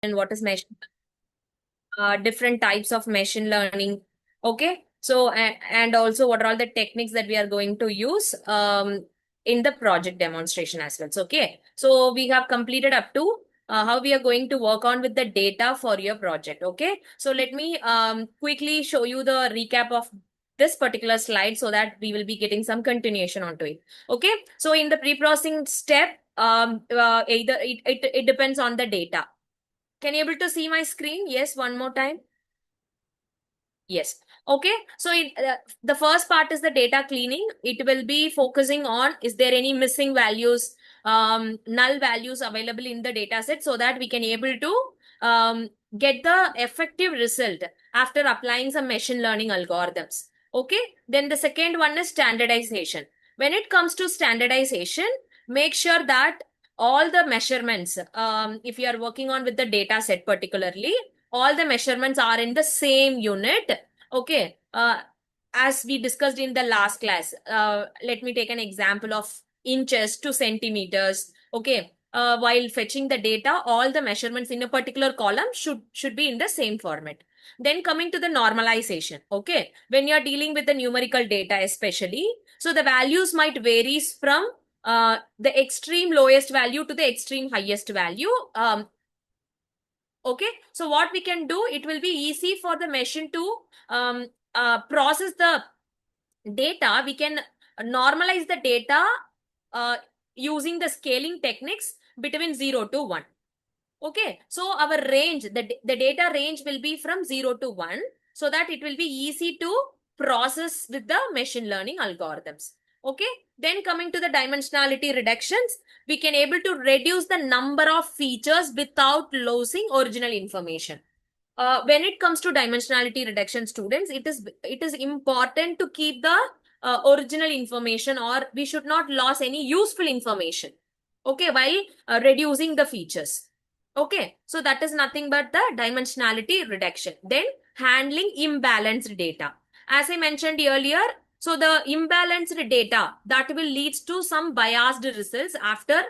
and what is different types of machine learning. Okay. So, and also what are all the techniques that we are going to use in the project demonstration as well. So, okay. So we have completed up to how we are going to work on with the data for your project. Okay. So let me quickly show you the recap of this particular slide so that we will be getting some continuation onto it. Okay. So in the pre-processing step, either it depends on the data. Can you able to see my screen? Yes, one more time. Yes. Okay. So the first part is the data cleaning. It will be focusing on is there any missing values, null values available in the data set so that we can able to get the effective result after applying some machine learning algorithms. Okay. Then the second one is standardization. When it comes to standardization, make sure that all the measurements, if you are working on with the data set particularly, all the measurements are in the same unit. Okay. As we discussed in the last class, let me take an example of inches to centimeters. Okay. While fetching the data, all the measurements in a particular column should be in the same format. Then coming to the normalization. Okay. When you are dealing with the numerical data, especially, so the values might varies from the extreme lowest value to the extreme highest value. Okay, so what we can do, it will be easy for the machine to process the data. We can normalize the data uh, using the scaling techniques between 0 to 1. Okay, so our range, the data range will be from 0 to 1 so that it will be easy to process with the machine learning algorithms. Okay, then coming to the dimensionality reductions, we can able to reduce the number of features without losing original information. When it comes to dimensionality reduction, students, it is important to keep the original information, or we should not lose any useful information. Okay, while reducing the features. Okay, so that is nothing but the dimensionality reduction. Then handling imbalanced data. As I mentioned earlier, so the imbalanced data that will lead to some biased results after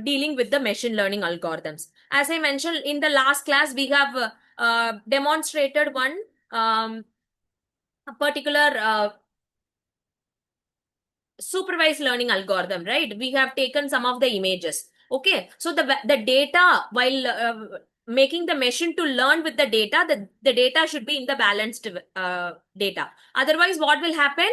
dealing with the machine learning algorithms. As I mentioned in the last class, we have demonstrated one a particular supervised learning algorithm, right? We have taken some of the images. Okay, so the data, while making the machine to learn with the data, the data should be in the balanced data. Otherwise, what will happen?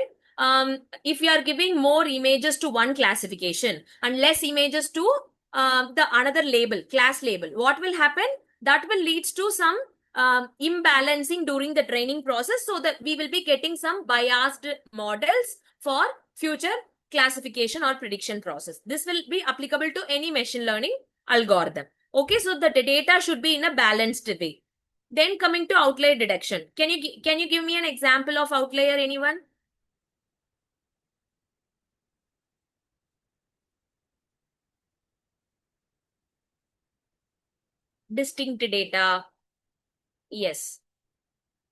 If you are giving more images to one classification and less images to the another label, class label, what will happen? That will lead to some imbalancing during the training process, so that we will be getting some biased models for future classification or prediction process. This will be applicable to any machine learning algorithm. Okay, so the data should be in a balanced way. Then coming to outlier detection. Can you give me an example of outlier, anyone? Distinct data. Yes.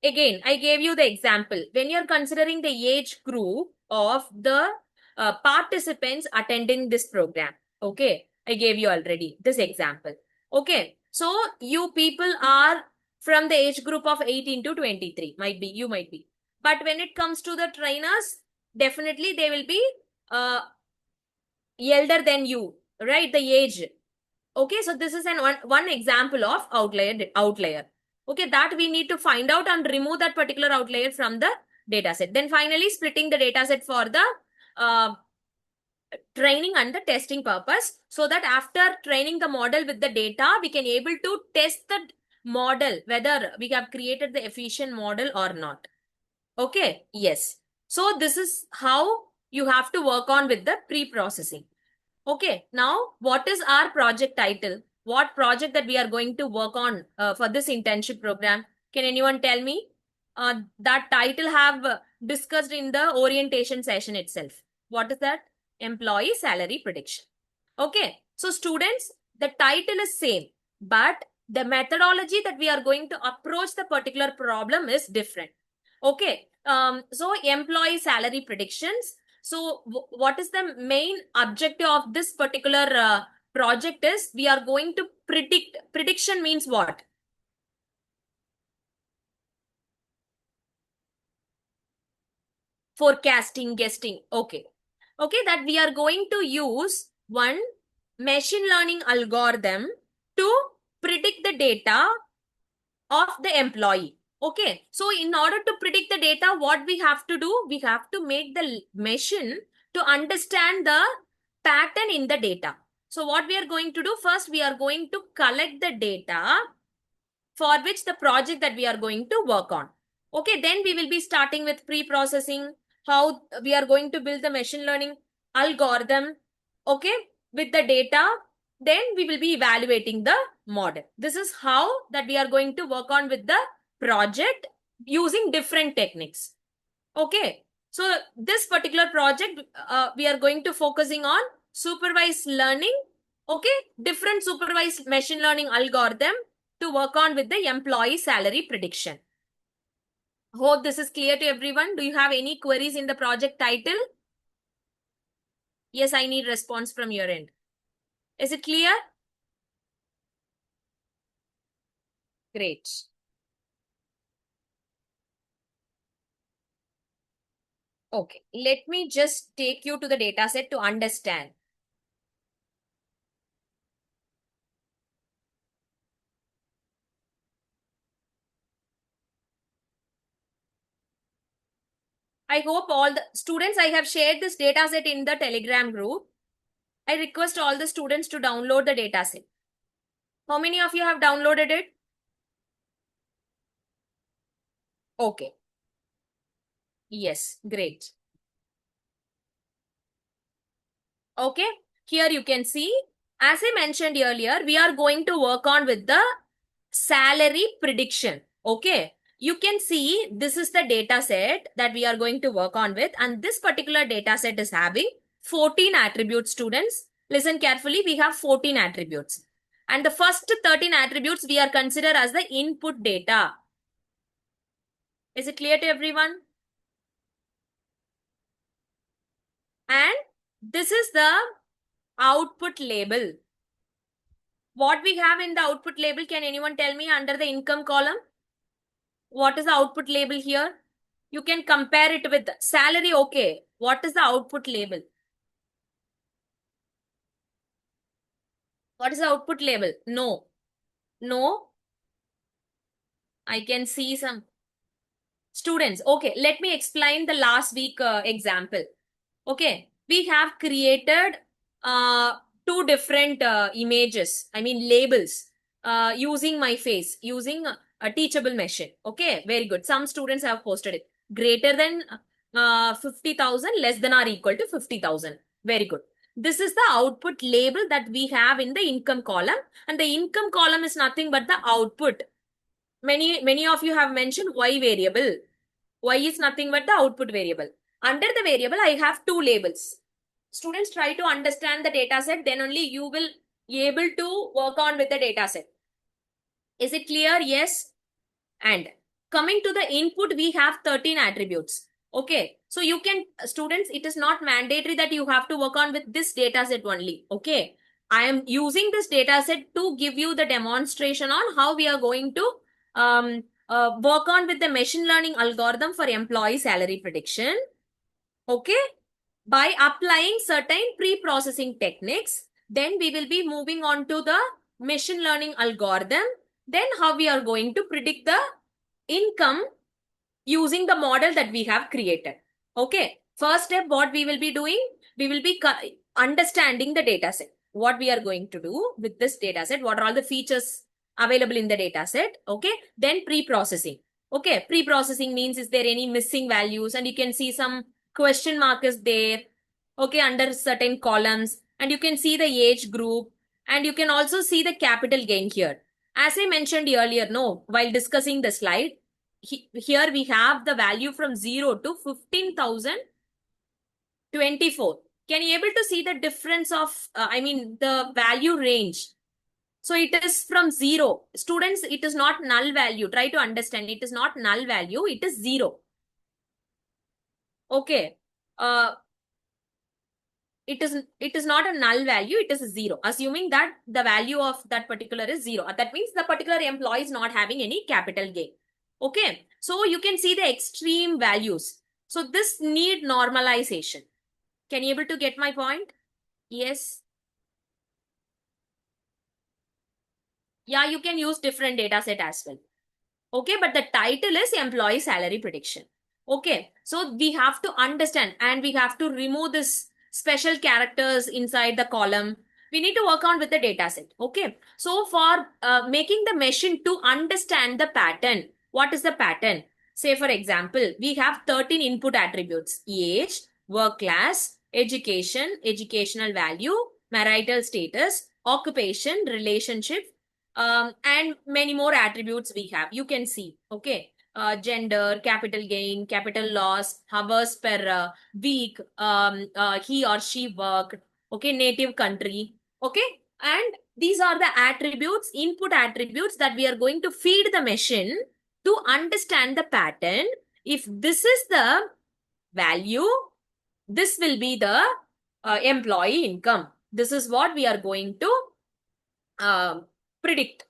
Again, I gave you the example. When you're considering the age group of the participants attending this program, okay, I gave you already this example. Okay, so you people are from the age group of 18 to 23, might be, you might be. But when it comes to the trainers, definitely they will be uh, elder than you, right? The age. Okay, so this is one example of outlier. Okay, that we need to find out and remove that particular outlier from the data set. Then finally, splitting the data set for the uh, training and the testing purpose, so that after training the model with the data, we can able to test the model whether we have created the efficient model or not. Okay, yes. So this is how you have to work on with the pre-processing. Okay, now what is our project title? What project that we are going to work on for this internship program? Can anyone tell me? That title have discussed in the orientation session itself. What is that? Employee salary prediction. Okay, so students, the title is same, but the methodology that we are going to approach the particular problem is different. Okay, so employee salary predictions. So what is the main objective of this particular project is we are going to predict. Prediction means what? Forecasting, guessing. Okay. Okay, that we are going to use one machine learning algorithm to predict the data of the employee. Okay, so in order to predict the data, what we have to do? We have to make the machine to understand the pattern in the data. So what we are going to do? First, we are going to collect the data for which the project that we are going to work on. Okay, then we will be starting with pre-processing, how we are going to build the machine learning algorithm, okay, with the data. Then we will be evaluating the model. This is how that we are going to work on with the project using different techniques. Okay, so this particular project, we are going to focusing on supervised learning, okay, different supervised machine learning algorithm to work on with the employee salary prediction. Hope this is clear to everyone. Do you have any queries in the project title? Yes, I need response from your end. Is it clear? Great. Okay, let me just take you to the data set to understand. I hope all the students, I have shared this data set in the Telegram group. I request all the students to download the data set. How many of you have downloaded it? Okay. Yes, great. Okay, here you can see, as I mentioned earlier, we are going to work on with the salary prediction. Okay, you can see this is the data set that we are going to work on with, and this particular data set is having 14 attributes. Students, listen carefully, we have 14 attributes. And the first 13 attributes we are consider as the input data. Is it clear to everyone? And this is the output label. What we have in the output label, can anyone tell me under the income column? What is the output label here? You can compare it with salary. Okay. What is the output label? What is the output label? No. No. I can see some students. Okay. Let me explain the last week example. Okay. We have created two different images. I mean labels using my face, using a teachable machine. Okay. Very good. Some students have posted it. Greater than 50,000, less than or equal to 50,000. Very good. This is the output label that we have in the income column, and the income column is nothing but the output. Many of you have mentioned Y variable. Y is nothing but the output variable. Under the variable, I have two labels. Students, try to understand the data set, then only you will be able to work on with the data set. Is it clear? Yes. And coming to the input, we have 13 attributes. Okay. So you can, students, it is not mandatory that you have to work on with this data set only. Okay. I am using this data set to give you the demonstration on how we are going to work on with the machine learning algorithm for employee salary prediction. Okay. By applying certain pre-processing techniques, then we will be moving on to the machine learning algorithm. Then how we are going to predict the income using the model that we have created. Okay. First step, what we will be doing, we will be understanding the data set. What we are going to do with this data set, what are all the features available in the data set. Okay. Then pre-processing. Okay. Pre-processing means is there any missing values, and you can see some question mark is there. Okay. Under certain columns, and you can see the age group, and you can also see the capital gain here. As I mentioned earlier, no, while discussing the slide, here we have the value from 0 to 15,024. Can you able to see the difference of, the value range? So it is from 0. Students, it is not null value. Try to understand. It is not null value. It is 0. Okay. it is not a null value, it is a zero, assuming that the value of that particular is zero. That means the particular employee is not having any capital gain. Okay, so you can see the extreme values. So this need normalization. Can you able to get my point? Yes. Yeah, you can use different data set as well. Okay, but the title is employee salary prediction. Okay, so we have to understand and we have to remove this special characters inside the column. We need to work on with the data set. Okay, so for making the machine to understand the pattern, what is the pattern? Say for example, we have 13 input attributes: age, work class, education, educational value, marital status, occupation, relationship, and many more attributes we have. You can see, okay, gender, capital gain, capital loss, hours per week, he or she worked, okay, native country, okay, and these are the attributes, input attributes that we are going to feed the machine to understand the pattern. If this is the value, this will be the employee income. This is what we are going to predict.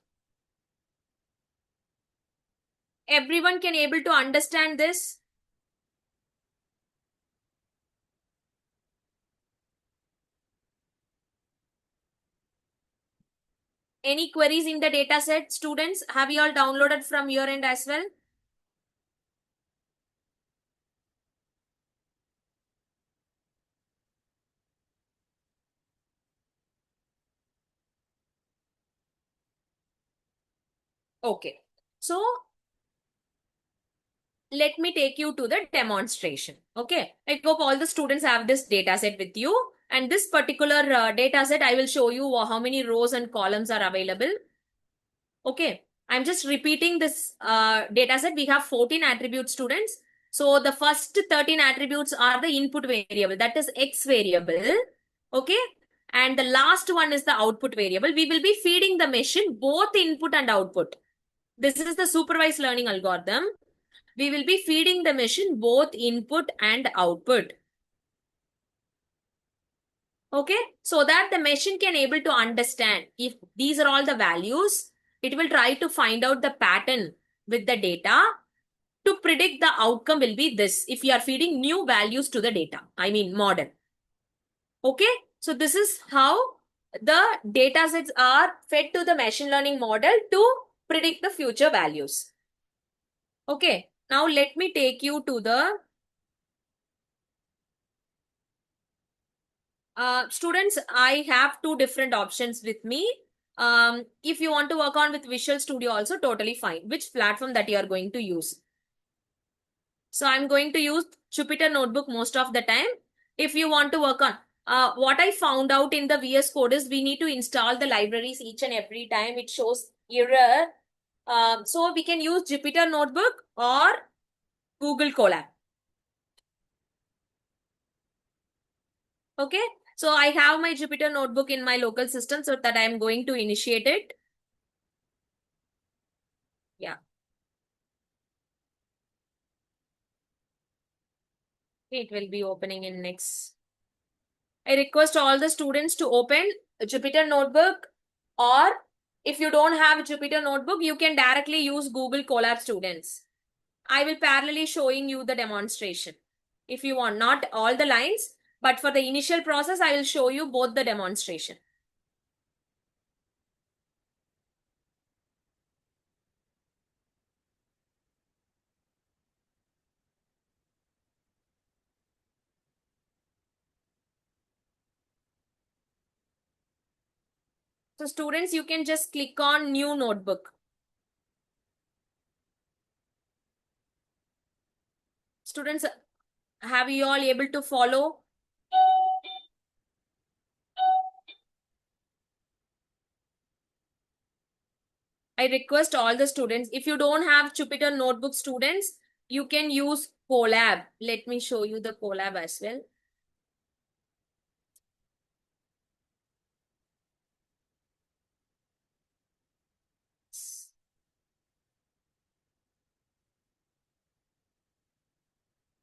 Everyone can able to understand this? Any queries in the data set, students? Have you all downloaded from your end as well? Okay. So let me take you to the demonstration. Okay. I hope all the students have this data set with you. And this particular data set, I will show you how many rows and columns are available. Okay. I'm just repeating this data set. We have 14 attributes, students. So the first 13 attributes are the input variable, that is X variable. Okay. And the last one is the output variable. We will be feeding the machine both input and output. This is the supervised learning algorithm. We will be feeding the machine both input and output. Okay, so that the machine can able to understand if these are all the values, it will try to find out the pattern with the data to predict the outcome will be this if you are feeding new values to the data, I mean model. Okay, so this is how the data sets are fed to the machine learning model to predict the future values. Okay, now let me take you to the students. I have two different options with me. If you want to work on with Visual Studio also, totally fine. Which platform that you are going to use? So I'm going to use Jupyter Notebook most of the time. If you want to work on, what I found out in the VS Code is we need to install the libraries each and every time it shows error. So we can use Jupyter Notebook or Google Colab. Okay. So I have my Jupyter Notebook in my local system so that I am going to initiate it. Yeah. It will be opening in next. I request all the students to open a Jupyter Notebook, or if you don't have Jupyter Notebook, you can directly use Google Colab, students. I will parallelly showing you the demonstration. If you want, not all the lines, but for the initial process, I will show you both the demonstration. So students, you can just click on new notebook. Students, have you all able to follow? I request all the students, if you don't have Jupyter Notebook, students, you can use Colab. Let me show you the Colab as well.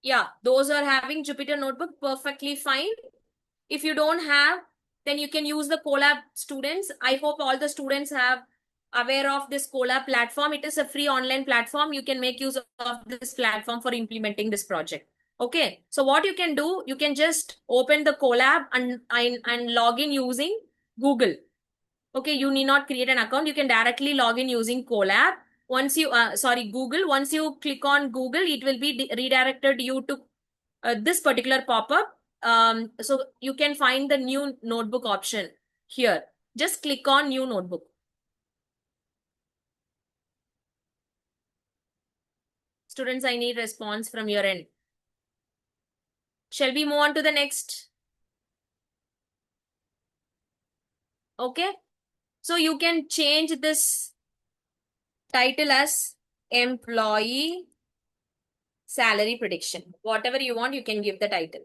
Yeah, those are having Jupyter Notebook, perfectly fine. If you don't have, then you can use the Colab students. I hope all the students have aware of this Colab platform. It is a free online platform. You can make use of this platform for implementing this project. Okay. So what you can do, you can just open the Colab and log in using Google. Okay. You need not create an account. You can directly log in using Colab. Once you, Google, once you click on Google, it will be redirected you to this particular pop-up. So you can find the new notebook option here. Just click on new notebook. Students, I need response from your end. Shall we move on to the next? Okay. So you can change this title as employee salary prediction. Whatever you want, you can give the title.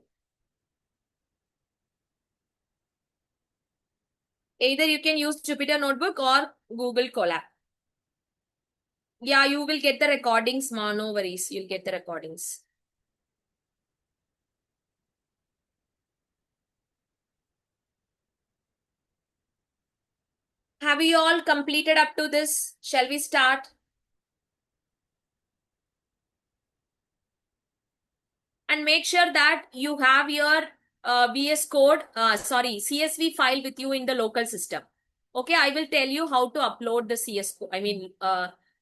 Either you can use Jupyter Notebook or Google Colab. Yeah, you will get the recordings, ma. No worries. You'll get the recordings. Have you all completed up to this? Shall we start? And make sure that you have your VS Code, CSV file with you in the local system. Okay, I will tell you how to upload the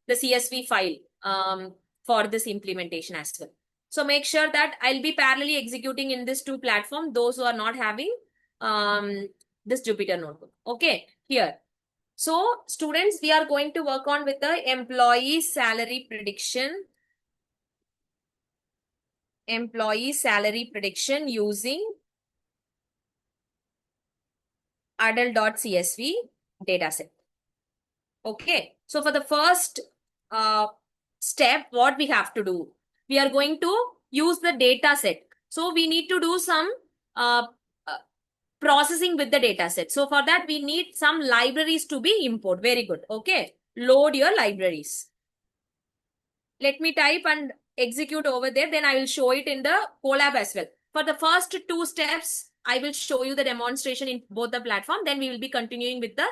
the CSV file for this implementation as well. So make sure that I'll be parallelly executing in this two platform, those who are not having this Jupyter Notebook. Okay, here. So students, we are going to work on with the employee salary prediction using adult.csv dataset. Okay. So for the first step, what we have to do? We are going to use the dataset. So we need to do some uh, uh, processing with the dataset. So for that, we need some libraries to be imported. Very good. Okay. Load your libraries. Let me type and execute over there. Then I will show it in the Colab as well. For the first two steps, I will show you the demonstration in both the platform. Then we will be continuing with the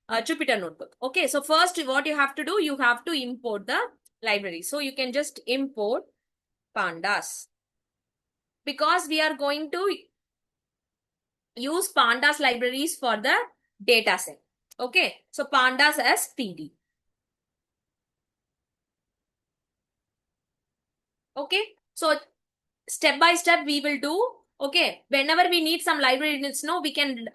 Jupyter Notebook. Okay, so first what you have to do, you have to import the library. So you can just import pandas. Because we are going to use pandas libraries for the data set. Okay, so pandas as PD. Okay, so step by step we will do. Okay, whenever we need some libraries, no, we can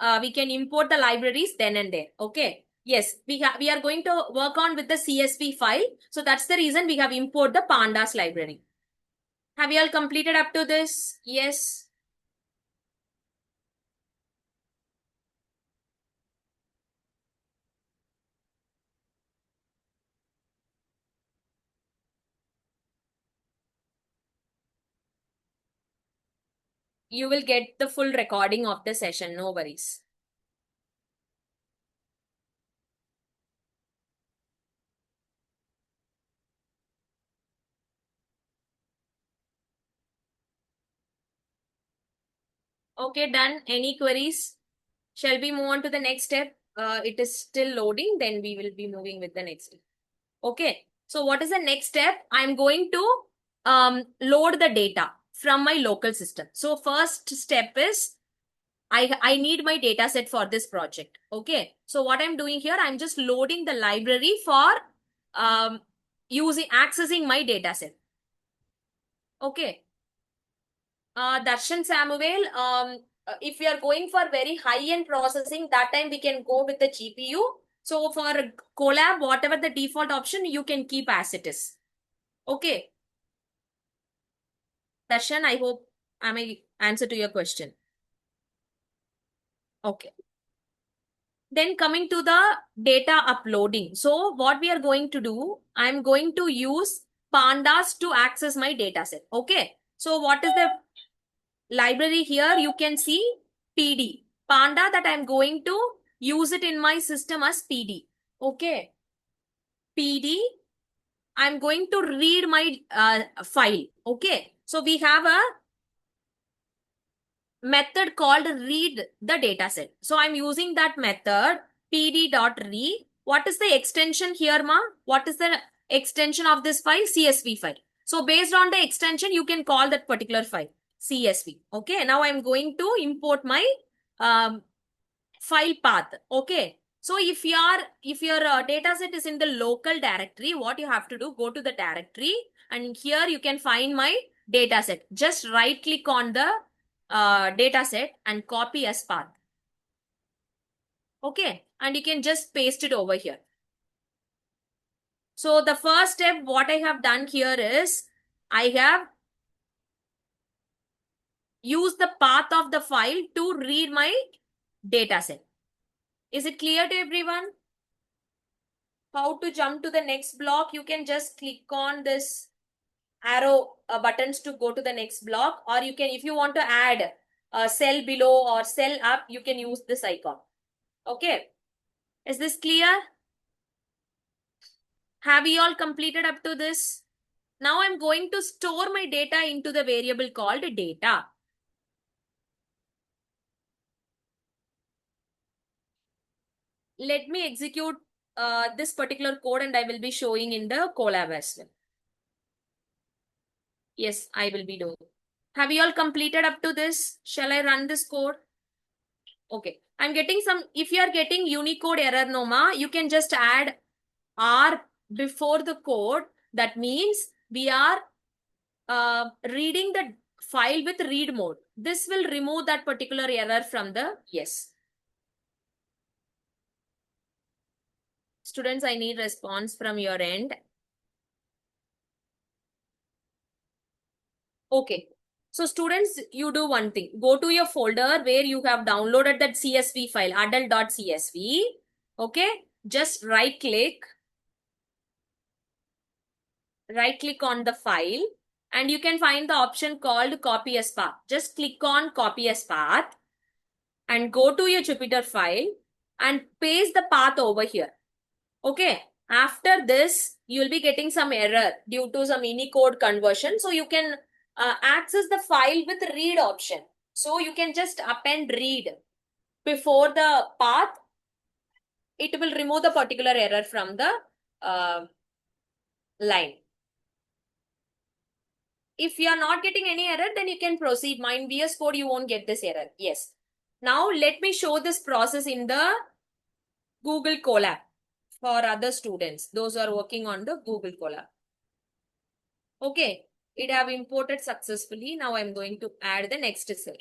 import the libraries then and there. Okay, yes, we are going to work on with the CSV file. So that's the reason we have import the pandas library. Have you all completed up to this? Yes. You will get the full recording of the session. No worries. Okay, done. Any queries? Shall we move on to the next step? It is still loading. Then we will be moving with the next step. Okay. So what is the next step? I'm going to load the data from my local system. So first step is I need my data set for this project. Okay. So what I'm doing here, I'm just loading the library for accessing my data set. Okay. Darshan Samuel, if we are going for very high-end processing, that time we can go with the GPU. So for Colab, whatever the default option, you can keep as it is. Okay. Darshan, I hope I may answer to your question. Okay. Then coming to the data uploading. So what we are going to do, I'm going to use pandas to access my data set. Okay. So what is the library here? You can see PD. Panda that I'm going to use it in my system as PD. Okay. PD. I'm going to read my file. Okay. So we have a method called read the data set. So I'm using that method pd.read. What is the extension here, ma? What is the extension of this file? CSV file. So based on the extension, you can call that particular file CSV. Okay. Now I'm going to import my file path. Okay. So if your data set is in the local directory, what you have to do, go to the directory, and here you can find my data set. Just right click on the data set and copy as path. Okay. And you can just paste it over here. So the first step, what I have done here is I have used the path of the file to read my data set. Is it clear to everyone? How to jump to the next block? You can just click on this arrow buttons to go to the next block, or you can, if you want to add a cell below or cell up, you can use this icon. Okay. Is this clear? Have we all completed up to this? Now I'm going to store my data into the variable called data. Let me execute this particular code and I will be showing in the Colab as well. Yes, I will be doing. Have you all completed up to this? Shall I run this code? Okay. I'm getting some, if you are getting Unicode error, Noma, you can just add R before the code. That means we are reading the file with read mode. This will remove that particular error from the, yes. Students, I need response from your end. Okay. So students, you do one thing. Go to your folder where you have downloaded that CSV file, adult.csv. Okay. Just right click on the file and you can find the option called copy as path. Just click on copy as path and go to your Jupyter file and paste the path over here. Okay. After this, you will be getting some error due to some Unicode conversion. So you can access the file with read option. So you can just append read before the path. It will remove the particular error from the line. If you are not getting any error, then you can proceed. In VS Code, you won't get this error. Yes. Now let me show this process in the Google Colab for other students, those who are working on the Google Colab. Okay, it have imported successfully. Now I'm going to add the next cell.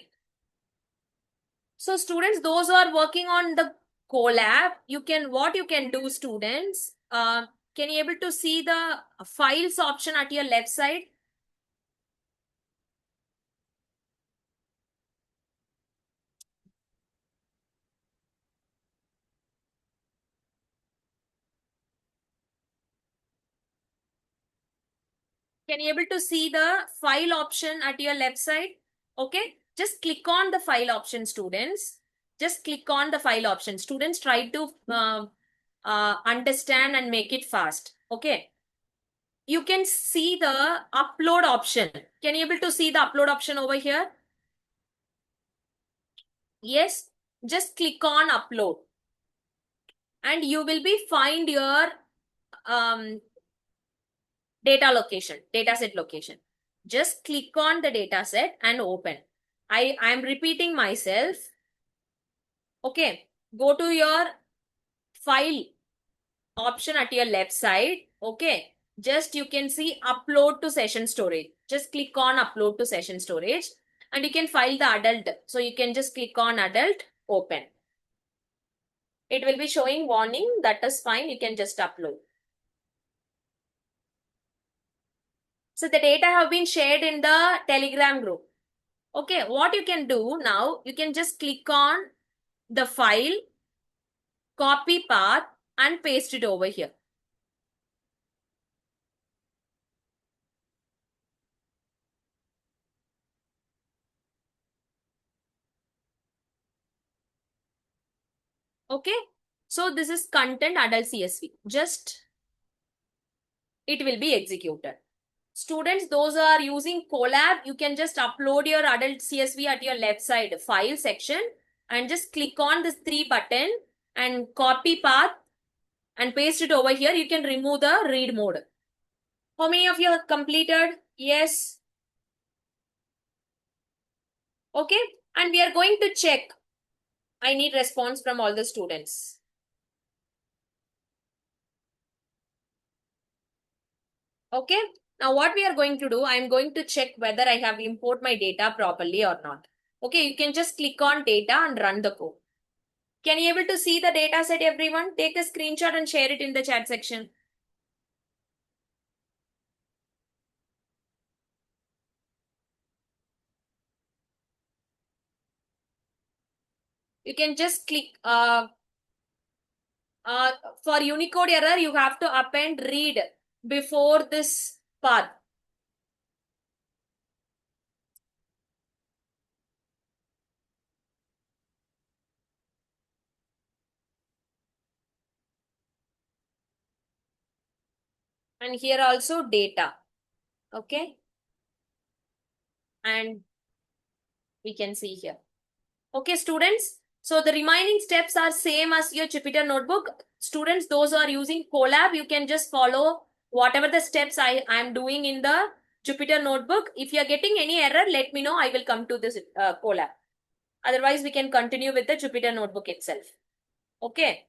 So students, those who are working on the Colab, what you can do, students, can you able to see the files option at your left side? Can you able to see the file option at your left side? Okay, just click on the file option, students. Just click on the file option. Students, try to understand and make it fast. Okay. You can see the upload option. Can you able to see the upload option over here? Yes. Just click on upload. And you will be find your data set location. Just click on the data set and open. I am repeating myself. Okay. Go to your file option at your left side. Okay. Just you can see upload to session storage. Just click on upload to session storage and you can file the adult. So you can just click on adult, open. It will be showing warning. That is fine. You can just upload. So the data have been shared in the Telegram group. Okay, what you can do now, you can just click on the file, copy path and paste it over here. Okay, so this is content adult CSV. Just it will be executed. Students, those who are using Colab, you can just upload your adult CSV at your left side file section and just click on this 3 button and copy path and paste it over here. You can remove the read mode. How many of you have completed? Yes. Okay. And we are going to check. I need response from all the students. Okay. Now what we are going to do, I am going to check whether I have import my data properly or not. Okay. You can just click on data and run the code. Can you able to see the data set, everyone? Take a screenshot and share it in the chat section. You can just click for Unicode error, you have to append read before this path. And here also data. Okay. And we can see here. Okay, students. So the remaining steps are same as your Jupyter notebook. Students, those who are using Colab, you can just follow whatever the steps I am doing in the Jupyter notebook. If you are getting any error, let me know. I will come to this Colab. Otherwise, we can continue with the Jupyter notebook itself. Okay.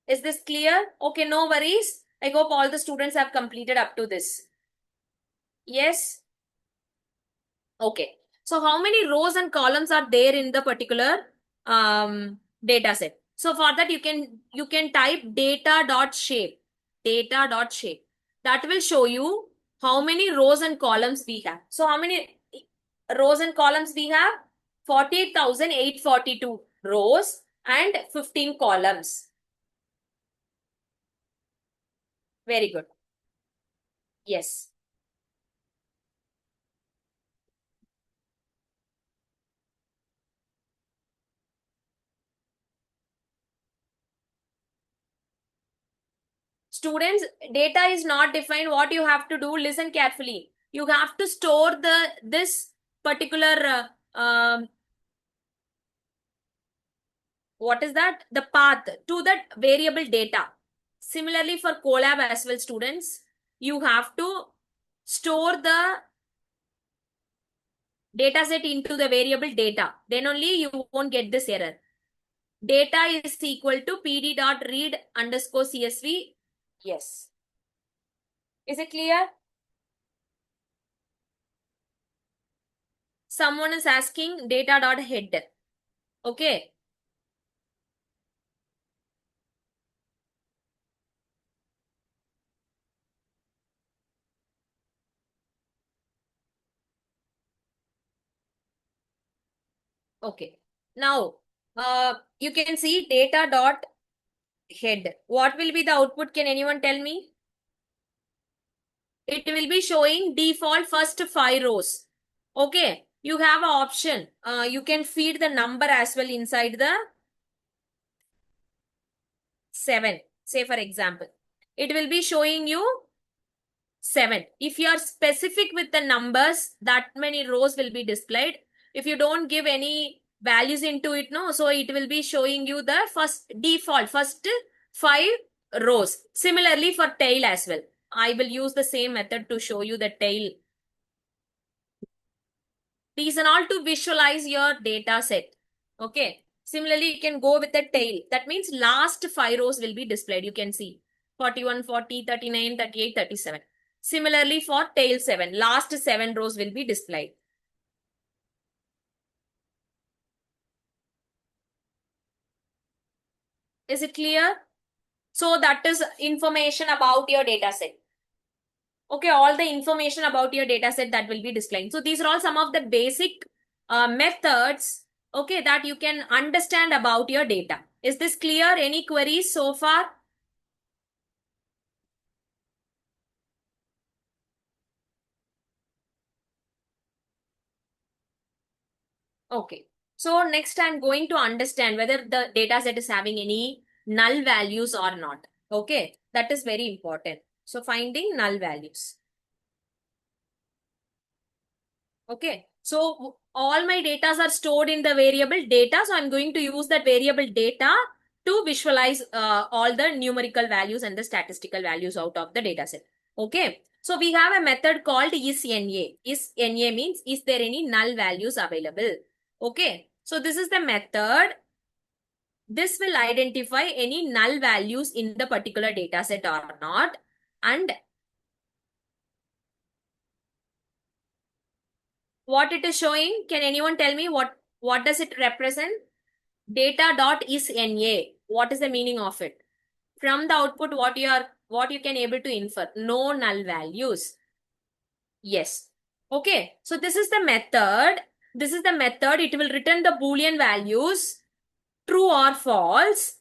Is this clear? Okay, no worries. I hope all the students have completed up to this. Yes. Okay. So how many rows and columns are there in the particular data set? So for that you can type data.shape. Data.shape. That will show you how many rows and columns we have. So how many rows and columns we have? 48,842 rows and 15 columns. Very good. Yes. Students, data is not defined. What you have to do, listen carefully. You have to store this particular what is that? The path to that variable data. Similarly for Colab as well, students, you have to store the data set into the variable data. Then only you won't get this error. Data is equal to pd.read underscore CSV. Yes. Is it clear? Someone is asking data.head. Okay. Okay. Now, you can see data.head. What will be the output? Can anyone tell me? It will be showing default first 5 rows. Okay. You have an option. You can feed the number as well inside the 7. Say for example, it will be showing you 7. If you are specific with the numbers, that many rows will be displayed. If you don't give any values into it, no, so it will be showing you the first 5 rows. Similarly for tail as well. I will use the same method to show you the tail. These are all to visualize your data set. Okay. Similarly, you can go with the tail. That means last 5 rows will be displayed. You can see 41, 40, 39, 38, 37. Similarly, for tail 7, last 7 rows will be displayed. Is it clear? So that is information about your data set. Okay, all the information about your data set that will be displaying. So these are all some of the basic methods, okay, that you can understand about your data. Is this clear? Any queries so far? Okay. So next I'm going to understand whether the data set is having any null values or not. Okay. That is very important. So finding null values. Okay. So all my data are stored in the variable data. So I'm going to use that variable data to visualize all the numerical values and the statistical values out of the data set. Okay. So we have a method called isNA. IsNA means is there any null values available? Okay. So this is the method. This will identify any null values in the particular data set or not. And what it is showing, can anyone tell me what does it represent? Data dot is NA. What is the meaning of it? From the output, what you can able to infer? No null values. Yes. Okay. So this is the method. This is the method. It will return the Boolean values, true or false.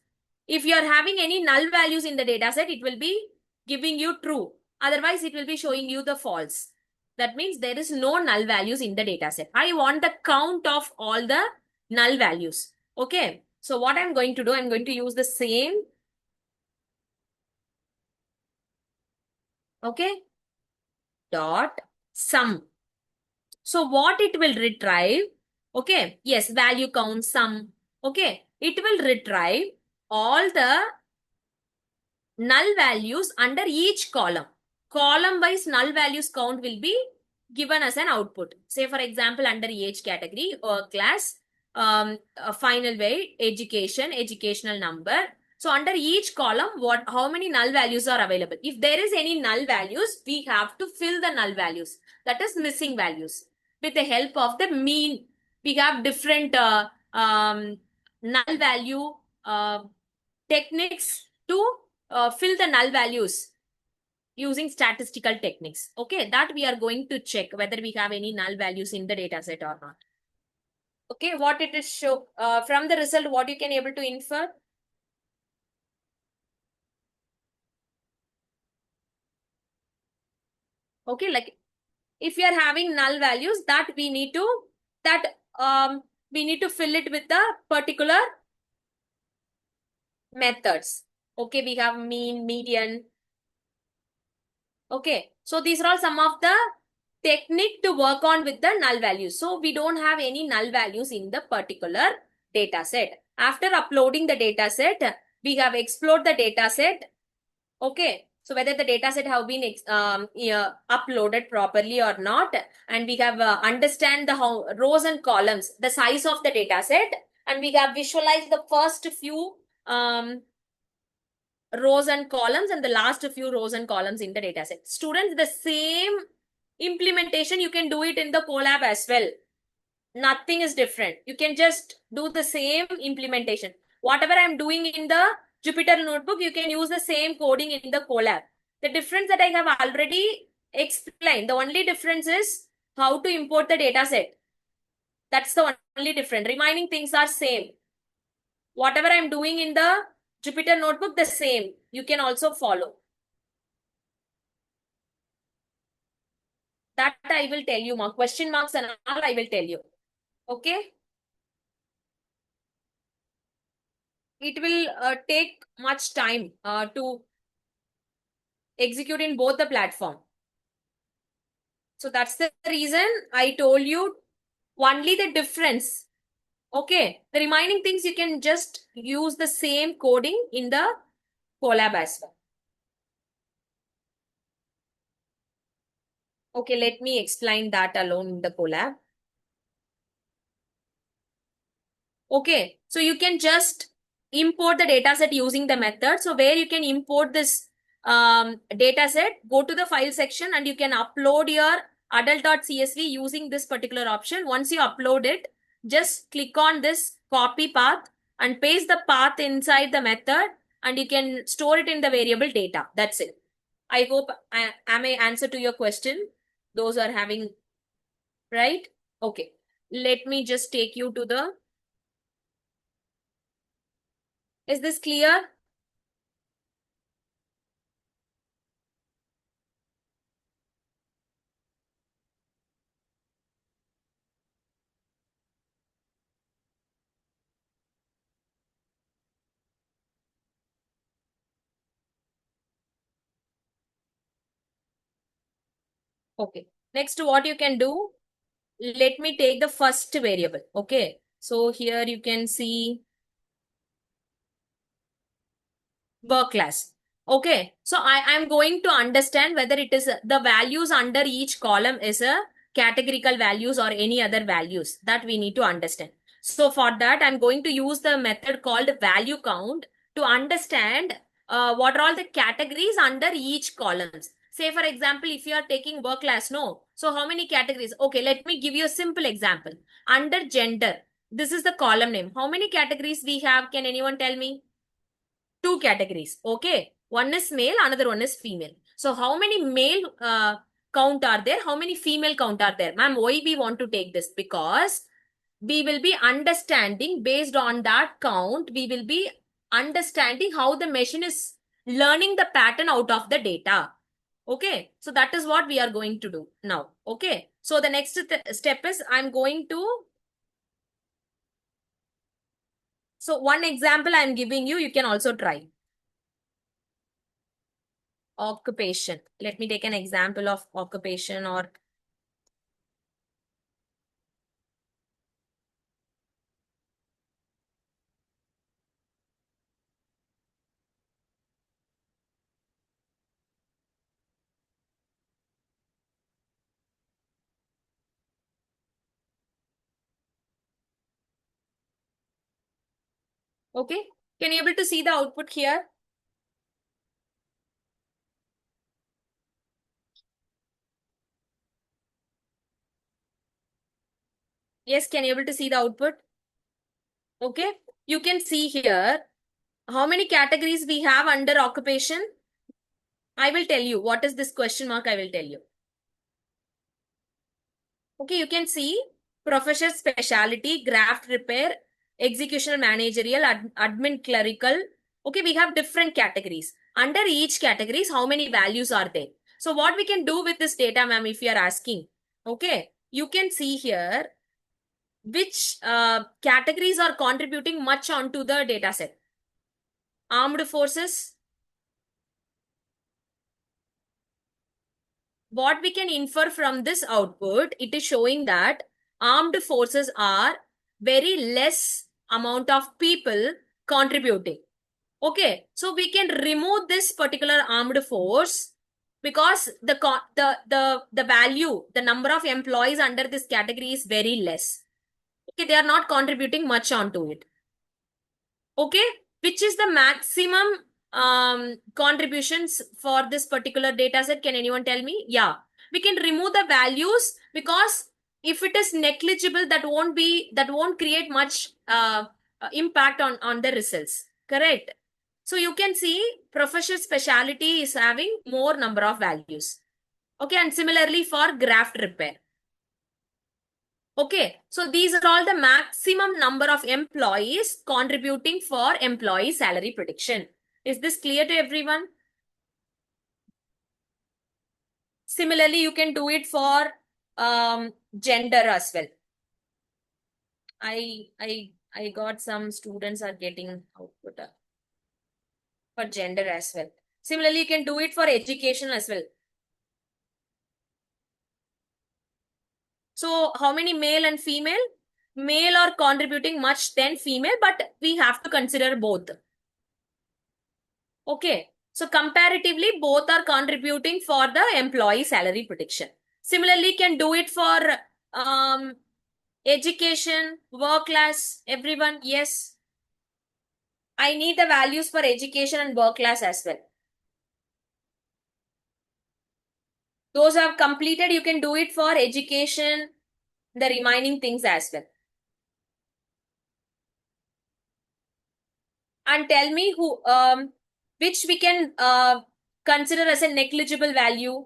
If you are having any null values in the data set, it will be giving you true. Otherwise, it will be showing you the false. That means there is no null values in the data set. I want the count of all the null values. Okay. So what I'm going to do, I'm going to use the same. Okay. Dot sum. So what it will retrieve? Okay. Yes. Value count sum. Okay. It will retrieve all the null values under each column. Column wise null values count will be given as an output. Say for example, under age category or class, final weight, education, educational number. So under each column, how many null values are available? If there is any null values, we have to fill the null values. That is missing values. With the help of the mean, we have different null value techniques to fill the null values using statistical techniques. Okay, that we are going to check whether we have any null values in the data set or not. Okay, what it is show from the result, what you can able to infer? Okay, like if you are having null values, that that we need to fill it with the particular methods. Okay, we have mean, median. Okay, so these are all some of the technique to work on with the null values. So we don't have any null values in the particular data set. After uploading the data set, we have explored the data set. Okay, so whether the data set have been yeah, uploaded properly or not, and we have understand the rows and columns, the size of the data set, and we have visualized the first few rows and columns and the last few rows and columns in the data set. Students, the same implementation, you can do it in the Colab as well. Nothing is different. You can just do the same implementation. Whatever I'm doing in the Jupyter Notebook, you can use the same coding in the Colab. The difference that I have already explained, the only difference is how to import the data set. That's the only difference. Remaining things are same. Whatever I'm doing in the Jupyter Notebook, the same. You can also follow. That I will tell you, mark question marks and all I will tell you. Okay. It will take much time to execute in both the platform. So that's the reason I told you only the difference. Okay. The remaining things you can just use the same coding in the Colab as well. Okay, let me explain that alone in the Colab. Okay, so you can just import the data set using the method. So where you can import this data set, go to the file section and you can upload your adult.csv using this particular option. Once you upload it, just click on this copy path and paste the path inside the method and you can store it in the variable data. That's it. I hope am I answer to your question? Those are having, right? Okay. Let me just take you to the, is this clear? Okay. Next, what you can do? let me take the first variable. Okay. So here you can see work class. Okay. So I'm going to understand whether it is the values under each column is a categorical values or any other values that we need to understand. So for that, I'm going to use the method called value count to understand what are all the categories under each columns. Say for example, if you are taking work class, no. So how many categories? Okay, let me give you a simple example. Under gender, this is the column name. How many categories we have? Can anyone tell me? Two categories. Okay. One is male, another one is female. So how many male count are there? How many female count are there? Ma'am, why we want to take this? Because we will be understanding based on that count, we will be understanding how the machine is learning the pattern out of the data. Okay. So that is what we are going to do now. Okay. So the next step is I'm going to, so one example I'm giving you, you can also try. Occupation. Let me take an example of occupation or okay. Can you able to see the output here? Yes, can you able to see the output? Okay. You can see here how many categories we have under occupation. I will tell you what is this question mark. I will tell you. Okay, you can see professor specialty, graft repair, executional managerial, admin clerical. Okay, we have different categories. Under each categories, how many values are there? So what we can do with this data, ma'am, if you are asking, okay, you can see here which categories are contributing much onto the data set. Armed forces. What we can infer from this output, it is showing that armed forces are very less amount of people contributing. Okay, so we can remove this particular armed force because the value, the number of employees under this category is very less. Okay, they are not contributing much onto it. Okay, which is the maximum contributions for this particular data set? Can anyone tell me? Yeah, we can remove the values because if it is negligible, that won't create much impact on the results. Correct. So you can see professional specialty is having more number of values. Okay, and similarly for graft repair. Okay, so these are all the maximum number of employees contributing for employee salary prediction. Is this clear to everyone? Similarly, you can do it for gender as well. I got some students are getting output for gender as well. Similarly, you can do it for education as well. So how many male and female? Male are contributing much than female, but we have to consider both. Okay. So comparatively, both are contributing for the employee salary prediction. Similarly, can do it for um, education, work class, everyone. Yes. I need the values for education and work class as well. Those who have completed, you can do it for education, the remaining things as well. And tell me which we can consider as a negligible value.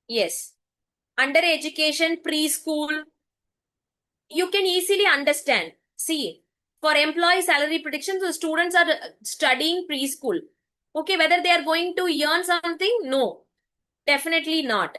Yes. Under education, preschool, you can easily understand. See, for employee salary prediction, the students are studying preschool. Okay, whether they are going to earn something? No, definitely not.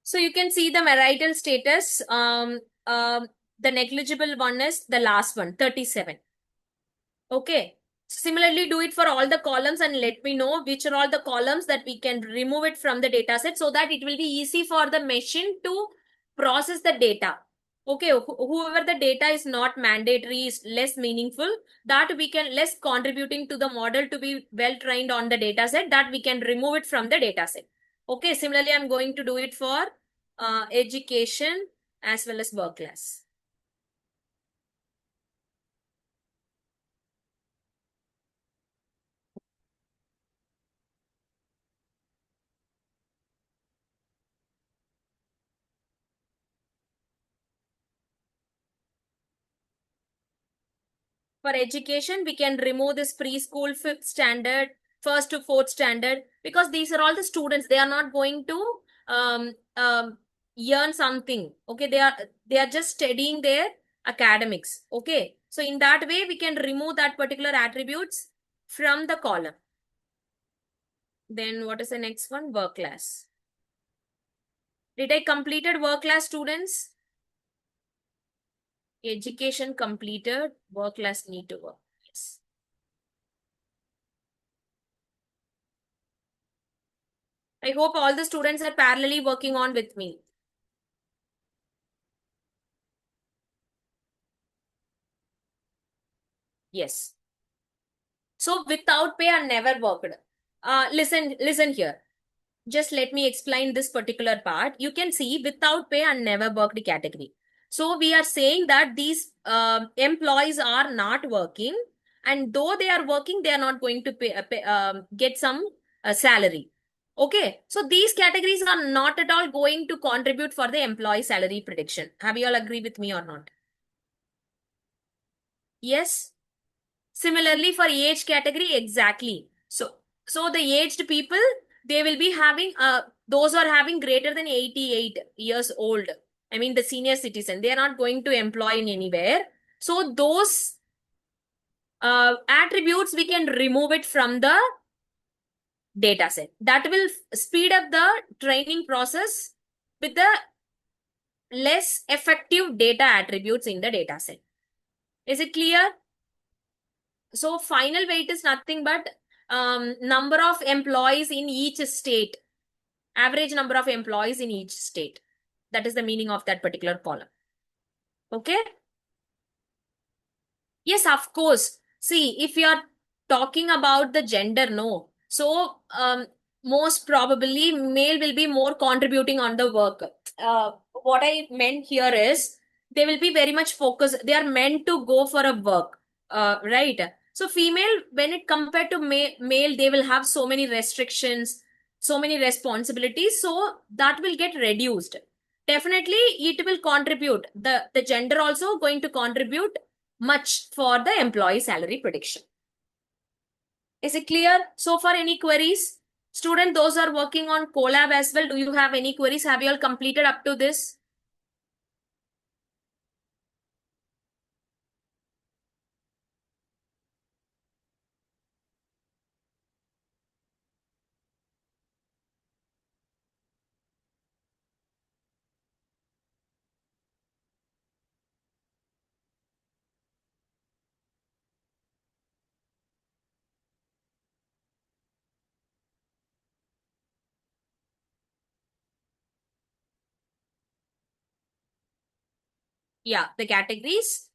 So you can see the marital status. The negligible one is the last one, 37. Okay. Similarly, do it for all the columns and let me know which are all the columns that we can remove it from the data set so that it will be easy for the machine to process the data. Okay, whoever the data is not mandatory, is less meaningful, that we can less contributing to the model to be well trained on the data set, that we can remove it from the data set. Okay, similarly, I'm going to do it for education as well as work class. For education, we can remove this preschool, fifth standard, first to fourth standard, because these are all the students. They are not going to um, um, learn something. Okay, they are just studying their academics. Okay, so in that way, we can remove that particular attributes from the column. Then what is the next one? Work class. Did I completed work class, students? Education completed, work class need to work. Yes. I hope all the students are parallelly working on with me. Yes. So without pay and never worked. Listen here. Just let me explain this particular part. You can see without pay and never worked category. So we are saying that these employees are not working, and though they are working, they are not going to get some salary. Okay. So these categories are not at all going to contribute for the employee salary prediction. Have you all agree with me or not? Yes. Similarly, for age category, exactly. So the aged people, they will be having those who are having greater than 88 years old. I mean, the senior citizen, they are not going to employ in anywhere. So those attributes, we can remove it from the data set. That will speed up the training process with the less effective data attributes in the data set. Is it clear? So final weight is nothing but number of employees in each state, average number of employees in each state. That is the meaning of that particular column. Okay. Yes, of course. See, if you are talking about the gender, no. So, most probably male will be more contributing on the work. What I meant here is they will be very much focused. They are meant to go for a work, right? So, female, when it compared to male, they will have so many restrictions, so many responsibilities. So, that will get reduced. Definitely, it will contribute. The gender also going to contribute much for the employee salary prediction. Is it clear? So far, any queries? Student, those are working on Colab as well. Do you have any queries? Have you all completed up to this? Yeah, the categories.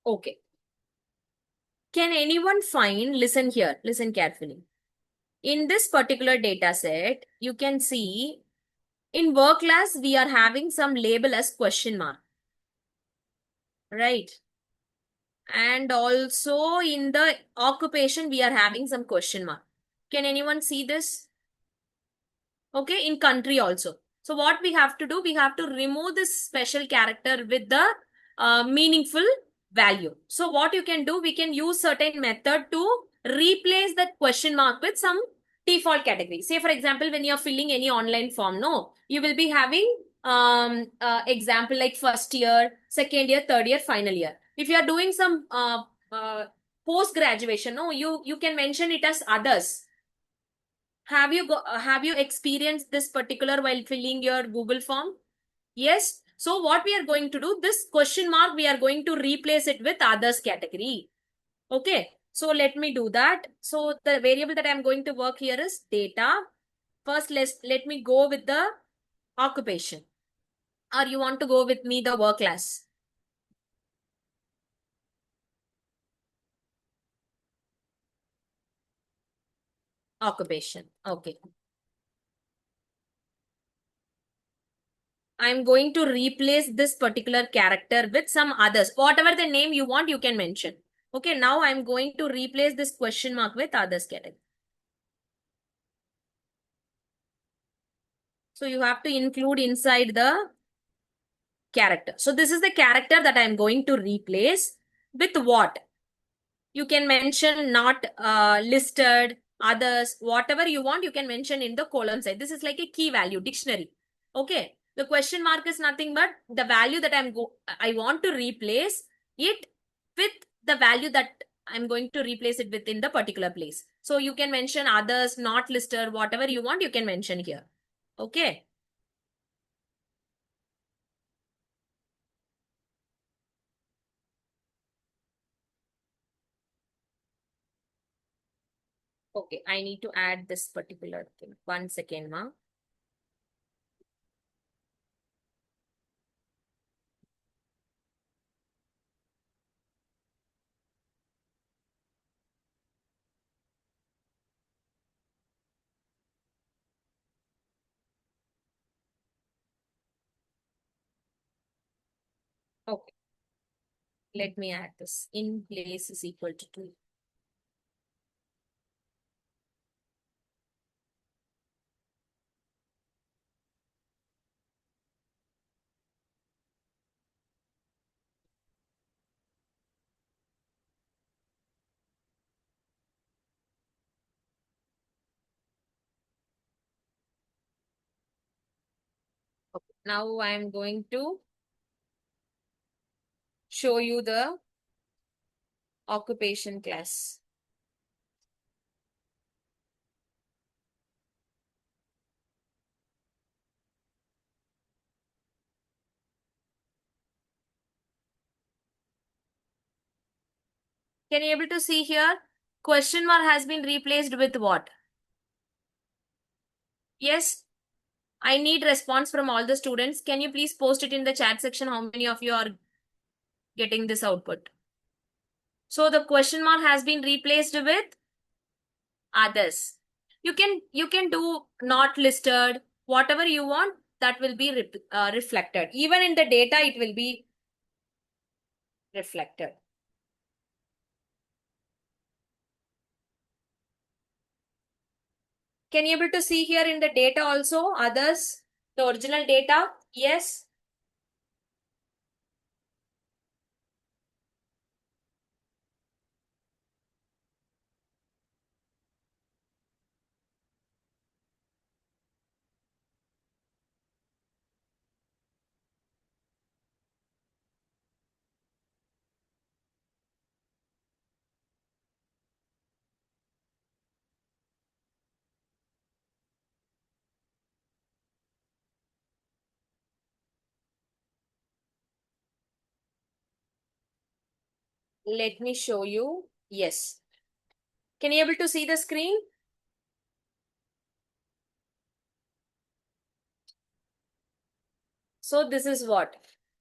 Okay. Can anyone find, listen here, listen carefully. In this particular data set, you can see in work class, we are having some label as question mark, right? And also in the occupation, we are having some question mark. Can anyone see this? Okay, in country also. So what we have to do, we have to remove this special character with the meaningful value. So what you can do, we can use certain method to replace that question mark with some default category. Say for example, when you're filling any online form, no, you will be having example like first year, second year, third year, final year. If you are doing some post graduation, no, you can mention it as others. Have you experienced this particular while filling your Google form? Yes. So what we are going to do, this question mark, we are going to replace it with others category. Okay. So let me do that. So the variable that I'm going to work here is data. First, let me go with the occupation. Or you want to go with me the work class? Occupation. Okay. I'm going to replace this particular character with some others. Whatever the name you want, you can mention. Okay, now I'm going to replace this question mark with others category. So you have to include inside the character. So this is the character that I'm going to replace with what? You can mention not listed, others, whatever you want, you can mention in the column side. This is like a key value dictionary. Okay. The question mark is nothing but the value that I want to replace it with the value that I'm going to replace it with in the particular place. So you can mention others, not listed, whatever you want, you can mention here. Okay. Okay. I need to add this particular thing. 1 second, ma. Okay. Let me add this. In place is equal to 2. Okay. Now I'm going to show you the occupation class. Can you able to see here? Question mark has been replaced with what? Yes. I need response from all the students. Can you please post it in the chat section? How many of you are getting this output? So the question mark has been replaced with others. You can do not listed, whatever you want, that will be reflected. Even in the data, it will be reflected. Can you able to see here in the data also others, the original data? Yes. Let me show you. Yes. Can you able to see the screen? So this is what.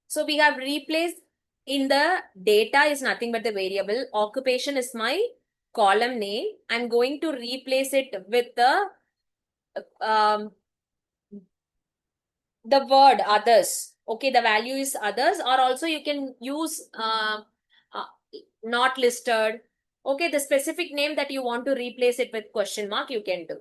So we have replaced in the data is nothing but the variable. Occupation is my column name. I'm going to replace it with um, the word others. Okay, the value is others, or also you can use uh, not listed. Okay, the specific name that you want to replace it with question mark, you can do.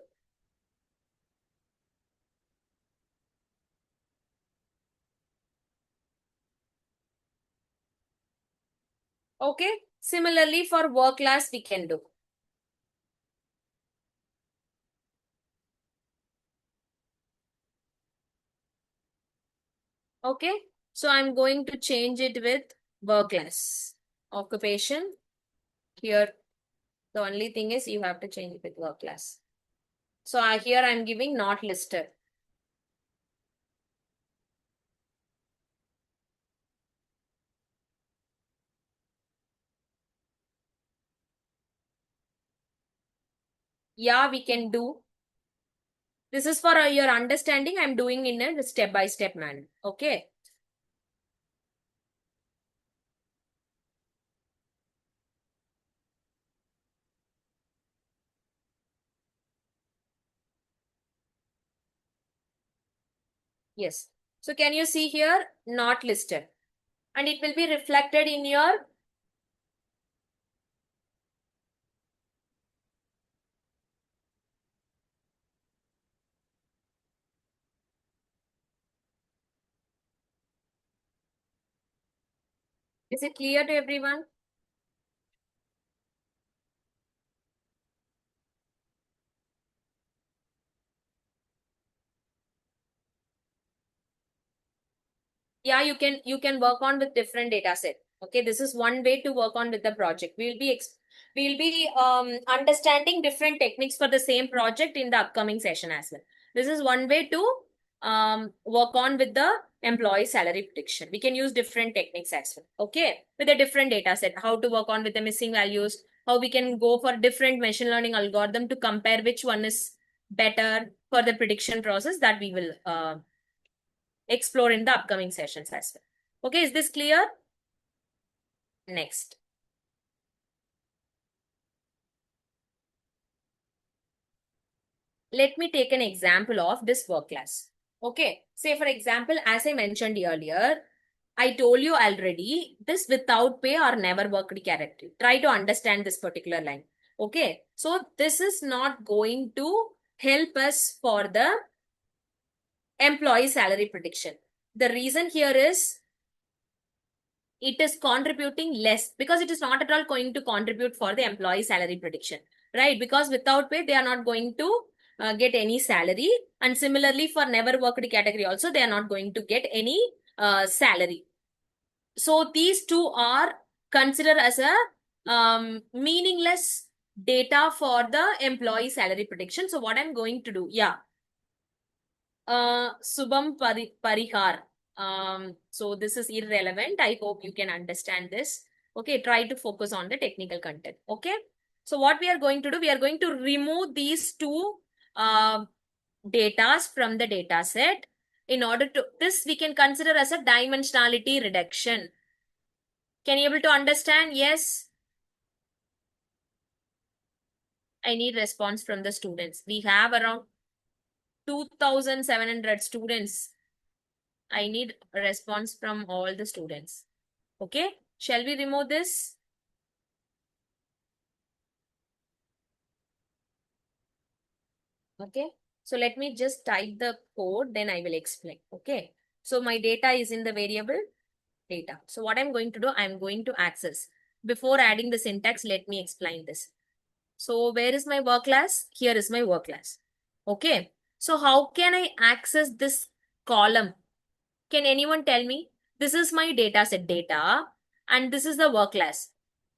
Okay, similarly for work class, we can do. Okay, so I'm going to change it with work class. Occupation. Here, the only thing is you have to change it with work class. So here I'm giving not listed. Yeah, we can do. This is for your understanding. I'm doing in a step-by-step manner. Okay. Yes. So can you see here? Not listed. And it will be reflected in your. Is it clear to everyone? Yeah, you can work on with different data set. Okay, this is one way to work on with the project. We'll be understanding different techniques for the same project in the upcoming session as well. This is one way to work on with the employee salary prediction. We can use different techniques as well. Okay, with a different data set, how to work on with the missing values, how we can go for different machine learning algorithm to compare which one is better for the prediction process, that we will explore in the upcoming sessions as well. Okay, is this clear? Next. Let me take an example of this work class. Okay, say for example, as I mentioned earlier, I told you already, this without pay or never worked character. Try to understand this particular line. Okay, so this is not going to help us for the employee salary prediction. The reason here is it is contributing less, because it is not at all going to contribute for the employee salary prediction, right? Because without pay, they are not going to get any salary. And similarly, for never worked category also, they are not going to get any salary. So these two are considered as a meaningless data for the employee salary prediction. So what I'm going to do, yeah, Subham Parihar. So this is irrelevant. I hope you can understand this. Okay, try to focus on the technical content. Okay. So what we are going to do, we are going to remove these two uh, datas from the data set. In order to this, we can consider as a dimensionality reduction. Can you able to understand? Yes. I need response from the students. We have around 2,700 students. I need a response from all the students. Okay, shall we remove this? Okay, so let me just type the code, then I will explain. Okay, so my data is in the variable data. So what I'm going to do, I'm going to access. Before adding the syntax, let me explain this. So where is my work class? Here is my work class. Okay, so how can I access this column? Can anyone tell me? This is my data set data, and this is the work class.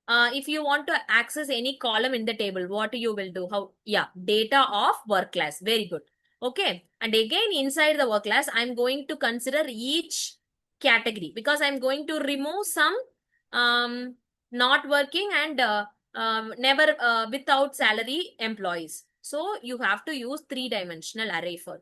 If you want to access any column in the table, what you will do? How? Yeah, data of work class. Very good. Okay. And again, inside the work class, I'm going to consider each category, because I'm going to remove some not working and never without salary employees. So you have to use three-dimensional array for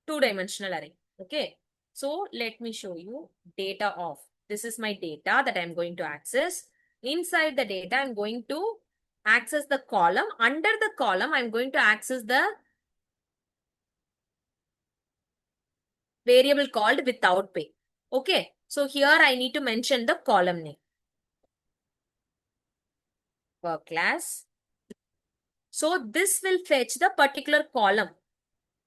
two-dimensional array. Okay. So let me show you data of. This is my data that I'm going to access. Inside the data, I'm going to access the column. Under the column, I'm going to access the variable called without pay. Okay. So here I need to mention the column name. Work class. So this will fetch the particular column.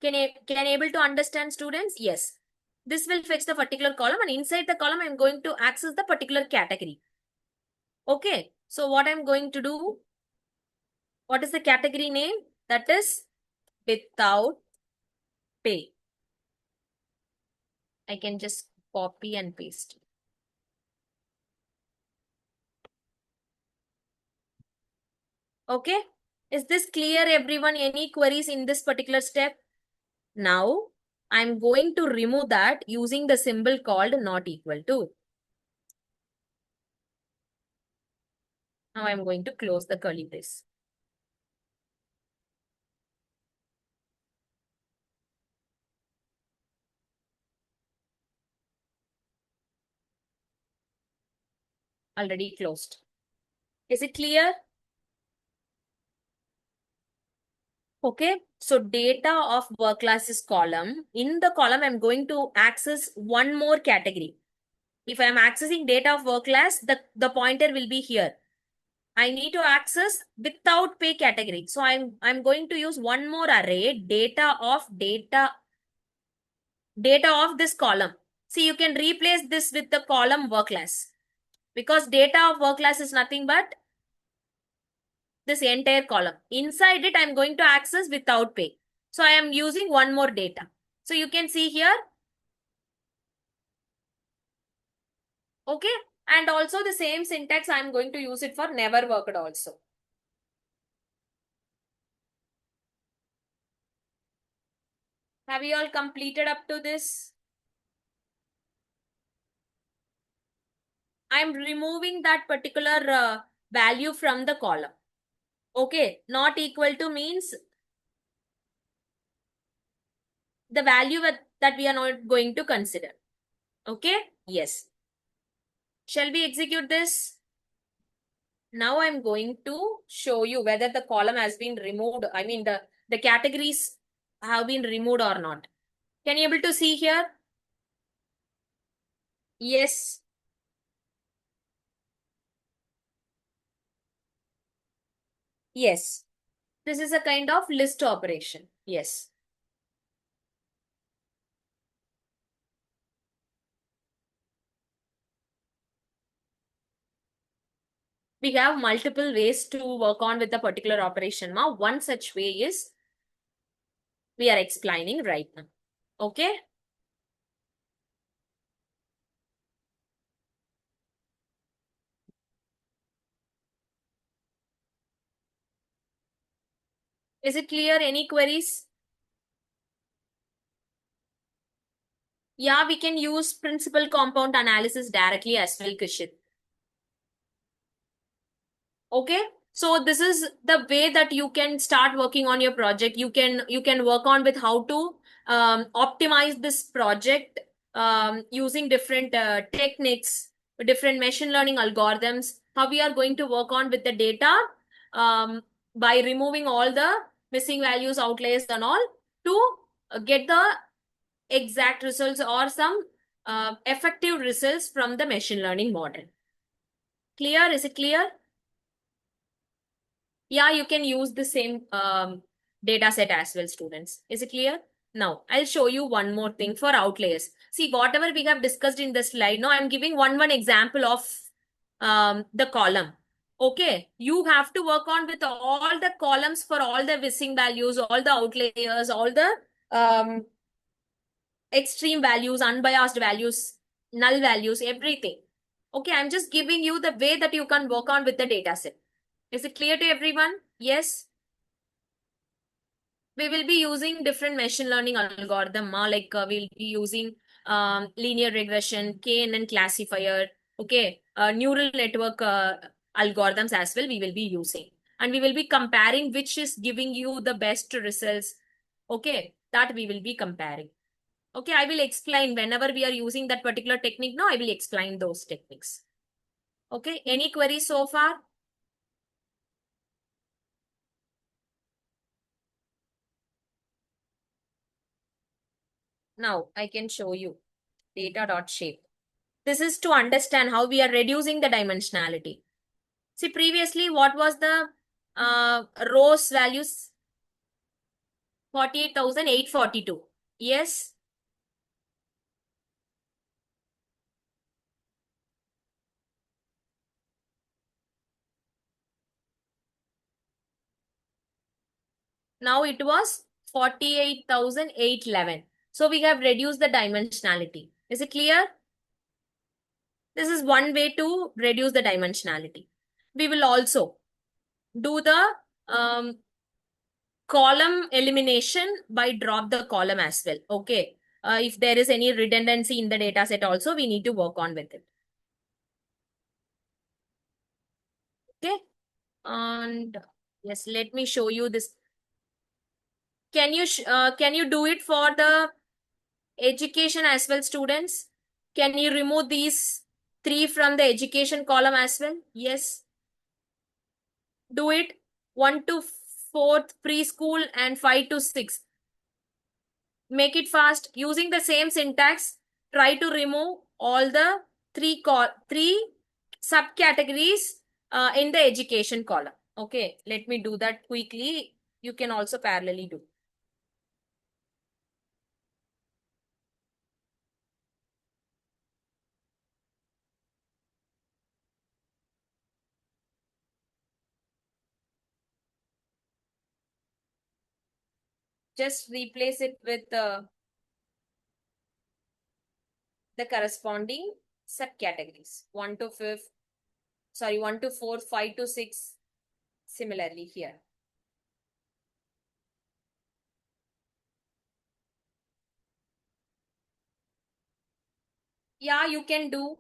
Can able to understand, students? Yes. This will fetch the particular column, and inside the column, I'm going to access the particular category. Okay. So what I'm going to do, what is the category name? That is without pay. I can just copy and paste. Okay. Is this clear, everyone? Any queries in this particular step? Now, I'm going to remove that using the symbol called not equal to. Now I'm going to close the curly brace. Already closed. Is it clear? Okay. So data of work classes column. In the column, I'm going to access one more category. If I'm accessing data of work class, the pointer will be here. I need to access without pay category. So I'm going to use one more array, data of this column. See, you can replace this with the column work class, because data of work class is nothing but this entire column. Inside it, I'm going to access without pay. So I am using one more data. So you can see here. Okay. And also the same syntax, I'm going to use it for never worked also. Have you all completed up to this? I'm removing that particular value from the column. Okay. Not equal to means the value that we are not going to consider. Okay. Yes. Shall we execute this? Now I'm going to show you whether the column has been removed. I mean, the categories have been removed or not. Can you able to see here? Yes. Yes. This is a kind of list operation. Yes. We have multiple ways to work on with a particular operation. Now, one such way is we are explaining right now. Okay. Is it clear? Any queries? Yeah, we can use principal compound analysis directly as well, Kishit. Okay. So this is the way that you can start working on your project. You can work on with how to optimize this project using different techniques, different machine learning algorithms. How we are going to work on with the data um, by removing all the missing values, outliers, and all to get the exact results or some effective results from the machine learning model. Clear? Is it clear? Yeah, you can use the same data set as well, students. Is it clear? Now, I'll show you one more thing for outliers. See, whatever we have discussed in the slide, now I'm giving one example of the column. Okay, you have to work on with all the columns for all the missing values, all the outliers, all the um, extreme values, unbiased values, null values, everything. Okay, I'm just giving you the way that you can work on with the data set. Is it clear to everyone? Yes. We will be using different machine learning algorithm. We'll be using linear regression, KNN classifier, okay, neural network algorithms as well. We will be using, and we will be comparing which is giving you the best results. Okay, that we will be comparing. Okay, I will explain whenever we are using that particular technique. Now I will explain those techniques. Okay, any queries so far? Now I can show you data.shape. This is to understand how we are reducing the dimensionality. See, previously, what was the rows values? 48,842. Yes. Now it was 48,811. So we have reduced the dimensionality. Is it clear? This is one way to reduce the dimensionality. We will also do the column elimination by drop the column as well. Okay. If there is any redundancy in the data set also, we need to work on with it. Okay. And yes, let me show you this. Can you do it for the education as well, students? Can you remove these three from the education column as well? Yes. Do it. 1 to 4th preschool and 5 to 6. Make it fast. Using the same syntax, try to remove all the three subcategories in the education column. Okay, let me do that quickly. You can also parallelly do. Just replace it with the corresponding subcategories. 1 to 5th, sorry, 1 to 4th, 5 to 6. Similarly here. Yeah, you can do.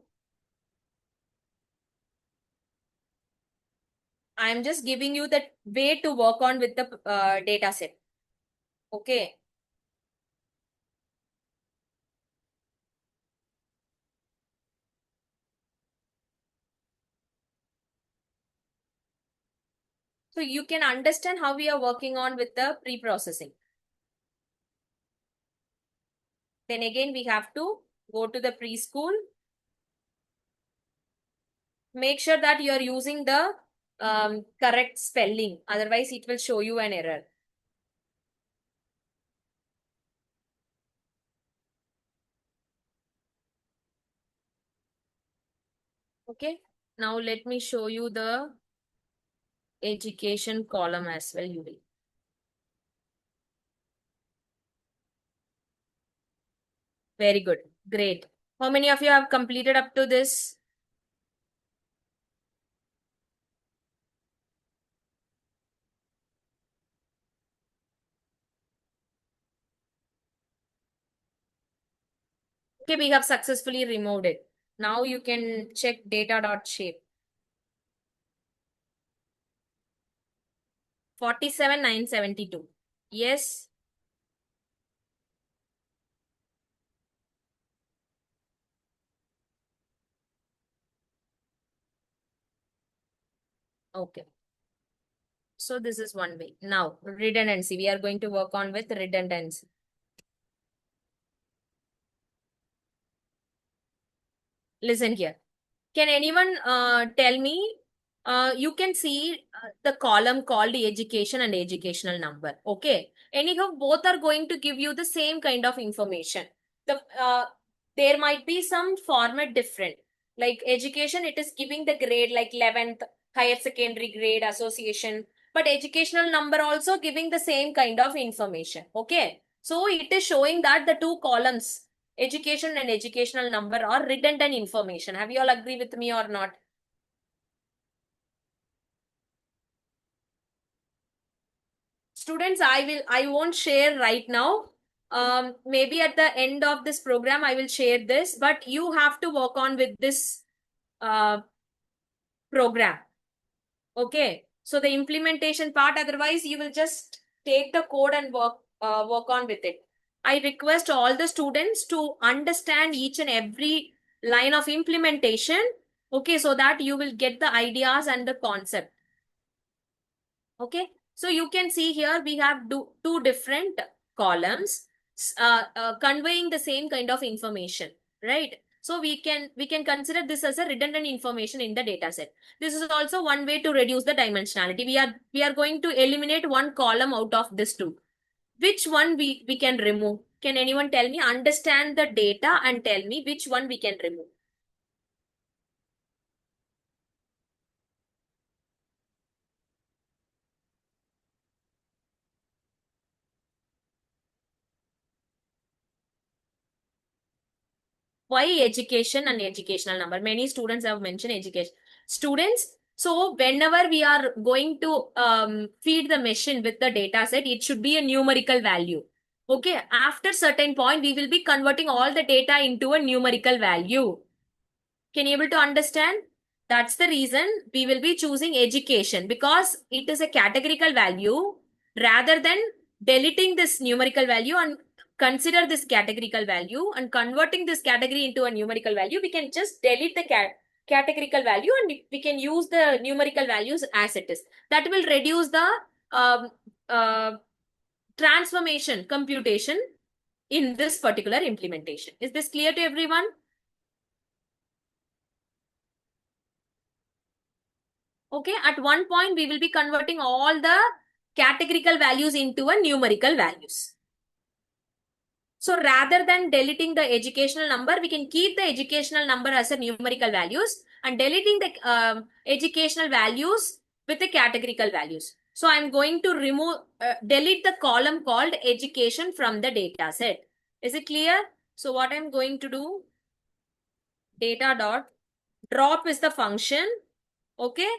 I'm just giving you the way to work on with the data set. Okay. So you can understand how we are working on with the pre-processing. Then again, we have to go to the preschool. Make sure that you are using the correct spelling. Otherwise, it will show you an error. Okay. Now let me show you the education column as well. You will. Very good. Great. How many of you have completed up to this? Okay, we have successfully removed it. Now you can check data.shape. 47,972. Yes. Okay. So this is one way. Now, redundancy. We are going to work on with redundancy. Listen here. Can anyone tell me? You can see the column called education and educational number. Okay. Anyhow, both are going to give you the same kind of information. There might be some format different. Like education, it is giving the grade like 11th, higher secondary grade association. But educational number also giving the same kind of information. Okay. So it is showing that the two columns education and educational number are redundant information. Have you all agree with me or not? Students, I won't share right now. Maybe at the end of this program, I will share this, but you have to work on with this uh, program. Okay. So the implementation part, otherwise you will just take the code and work on with it. I request all the students to understand each and every line of implementation. Okay, so that you will get the ideas and the concept. Okay, so you can see here we have two different columns conveying the same kind of information, right? So we can consider this as a redundant information in the data set. This is also one way to reduce the dimensionality. We are going to eliminate one column out of this two. Which one we can remove? Can anyone tell me? Understand the data and tell me which one we can remove. Why education and educational number? Many students have mentioned education. Students, So whenever we are going to feed the machine with the data set, it should be a numerical value. Okay, after certain point, we will be converting all the data into a numerical value. Can you able to understand? That's the reason we will be choosing education, because it is a categorical value. Rather than deleting this numerical value and consider this categorical value and converting this category into a numerical value, we can just delete the categorical value and we can use the numerical values as it is. That will reduce the um, uh, transformation computation in this particular implementation. Is this clear to everyone? Okay, at one point we will be converting all the categorical values into a numerical values. So rather than deleting the educational number, we can keep the educational number as a numerical values and deleting the educational values with the categorical values. So I'm going to delete the column called education from the data set. Is it clear? So what I'm going to do, data dot drop is the function. Okay,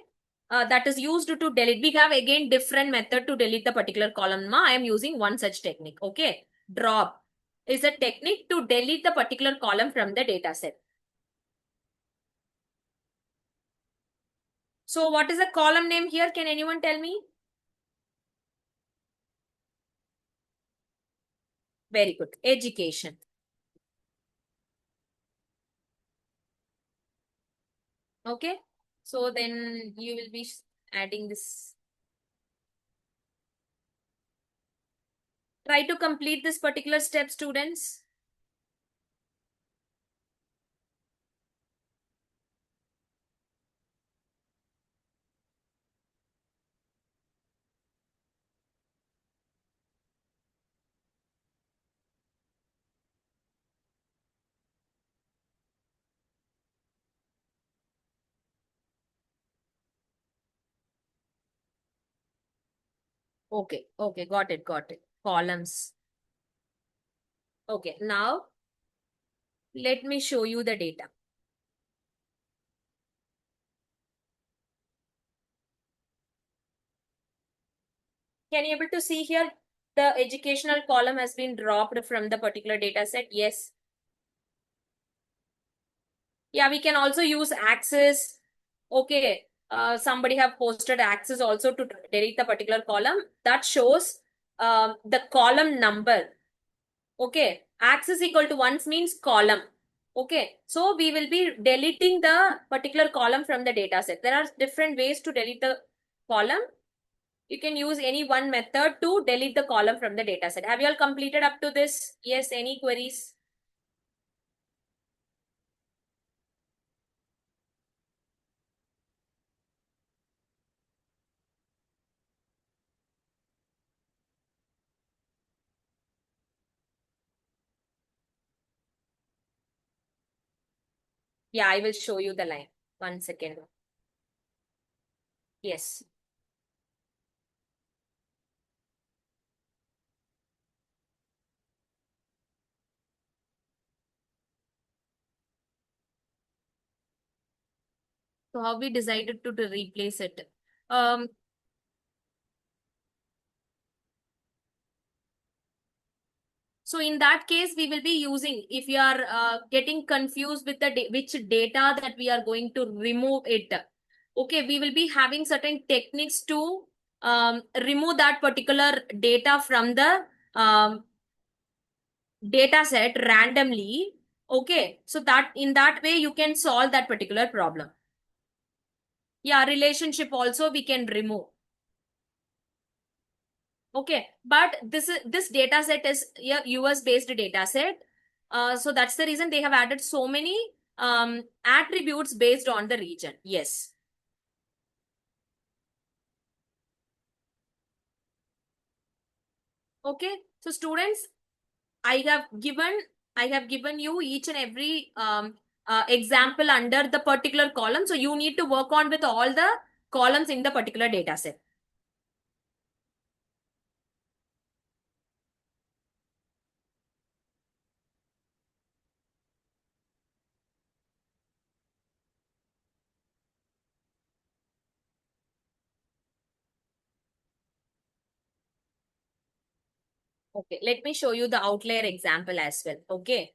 that is used to delete. We have again different method to delete the particular column. I am using one such technique. Okay, drop is a technique to delete the particular column from the data set. So what is the column name here? Can anyone tell me? Very good. Education. Okay. So then you will be adding this. Try to complete this particular step, students. Okay. Okay. Got it. Got it. Columns. Okay. Now let me show you the data. Can you able to see here the educational column has been dropped from the particular data set? Yes. Yeah, we can also use Axis. Okay. Somebody have posted Axis also to delete the particular column. That shows the column number. Okay. Axis equal to 1 means column. Okay. So we will be deleting the particular column from the data set. There are different ways to delete the column. You can use any one method to delete the column from the data set. Have you all completed up to this? Yes, any queries? Yeah, I will show you the line. 1 second. Yes. So how we decided to replace it? Um, so in that case, we will be using, if you are getting confused with the which data that we are going to remove it. Okay, we will be having certain techniques to remove that particular data from the um, data set randomly. Okay, so that in that way you can solve that particular problem. Yeah, relationship also we can remove. Okay, but this data set is a US based data set. So that's the reason they have added so many attributes based on the region. Yes. Okay, so students, I have given I have given you each and every example under the particular column. So you need to work on with all the columns in the particular data set. Okay, let me show you the outlier example as well. Okay.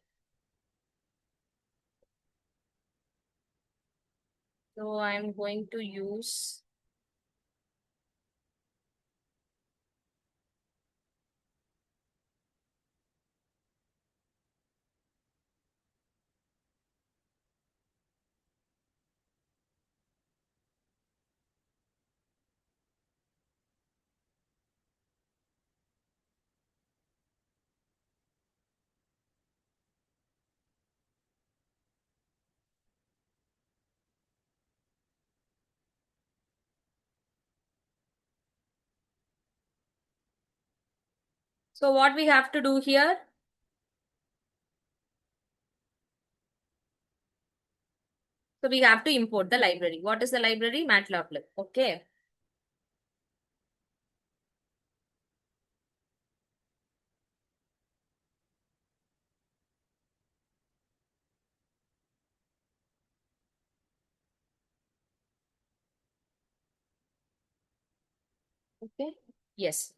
So I'm going to use. So what we have to do here? So we have to import the library. What is the library? Matplotlib. Okay. Okay. Yes.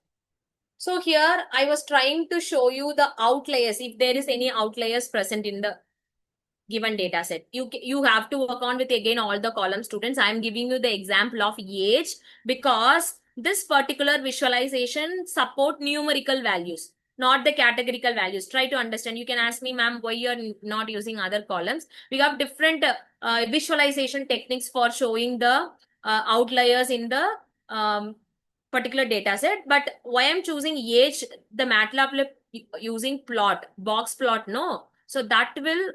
So here I was trying to show you the outliers, if there is any outliers present in the given data set. You have to work on with again all the column students. I am giving you the example of age because this particular visualization support numerical values, not the categorical values. Try to understand. You can ask me, ma'am, why you're not using other columns. We have different visualization techniques for showing the outliers in the particular data set. But why I'm choosing age, the MATLAB using plot, box plot, no. So that will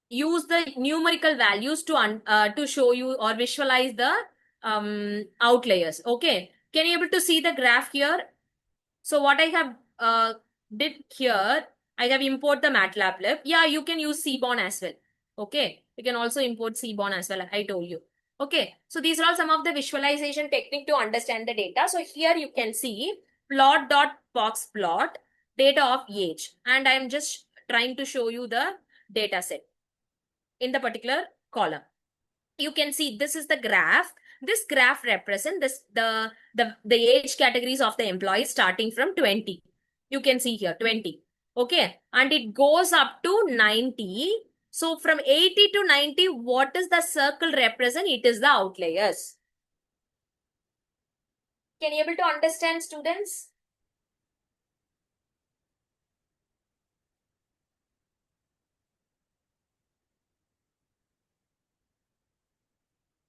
use the numerical values to show you or visualize the outliers. Okay, can you able to see the graph here? So what I have did here, I have import the MATLAB. Yeah, you can use Seaborn as well. Okay, you can also import Seaborn as well. I told you. Okay, so these are all some of the visualization technique to understand the data. So here you can see plot dot box plot data of age, and I am just trying to show you the data set in the particular column. You can see this is the graph. This graph represents the age categories of the employees starting from 20. You can see here 20. Okay, and it goes up to 90. So from 80 to 90, what does the circle represent? It is the outliers. Can you able to understand, students?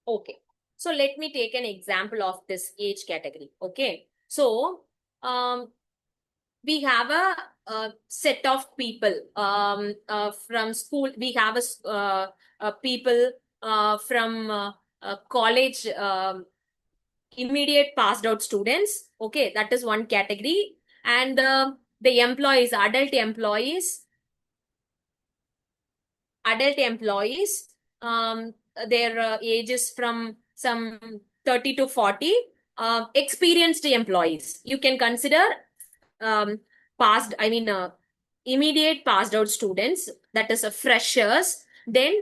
Okay. So let me take an example of this age category. Okay. So we have a set of people from school. We have people from college, immediate passed out students. Okay, that is one category. And the employees, adult employees, their ages from some 30 to 40. Experienced employees, you can consider um, passed, immediate passed out students, that is freshers, then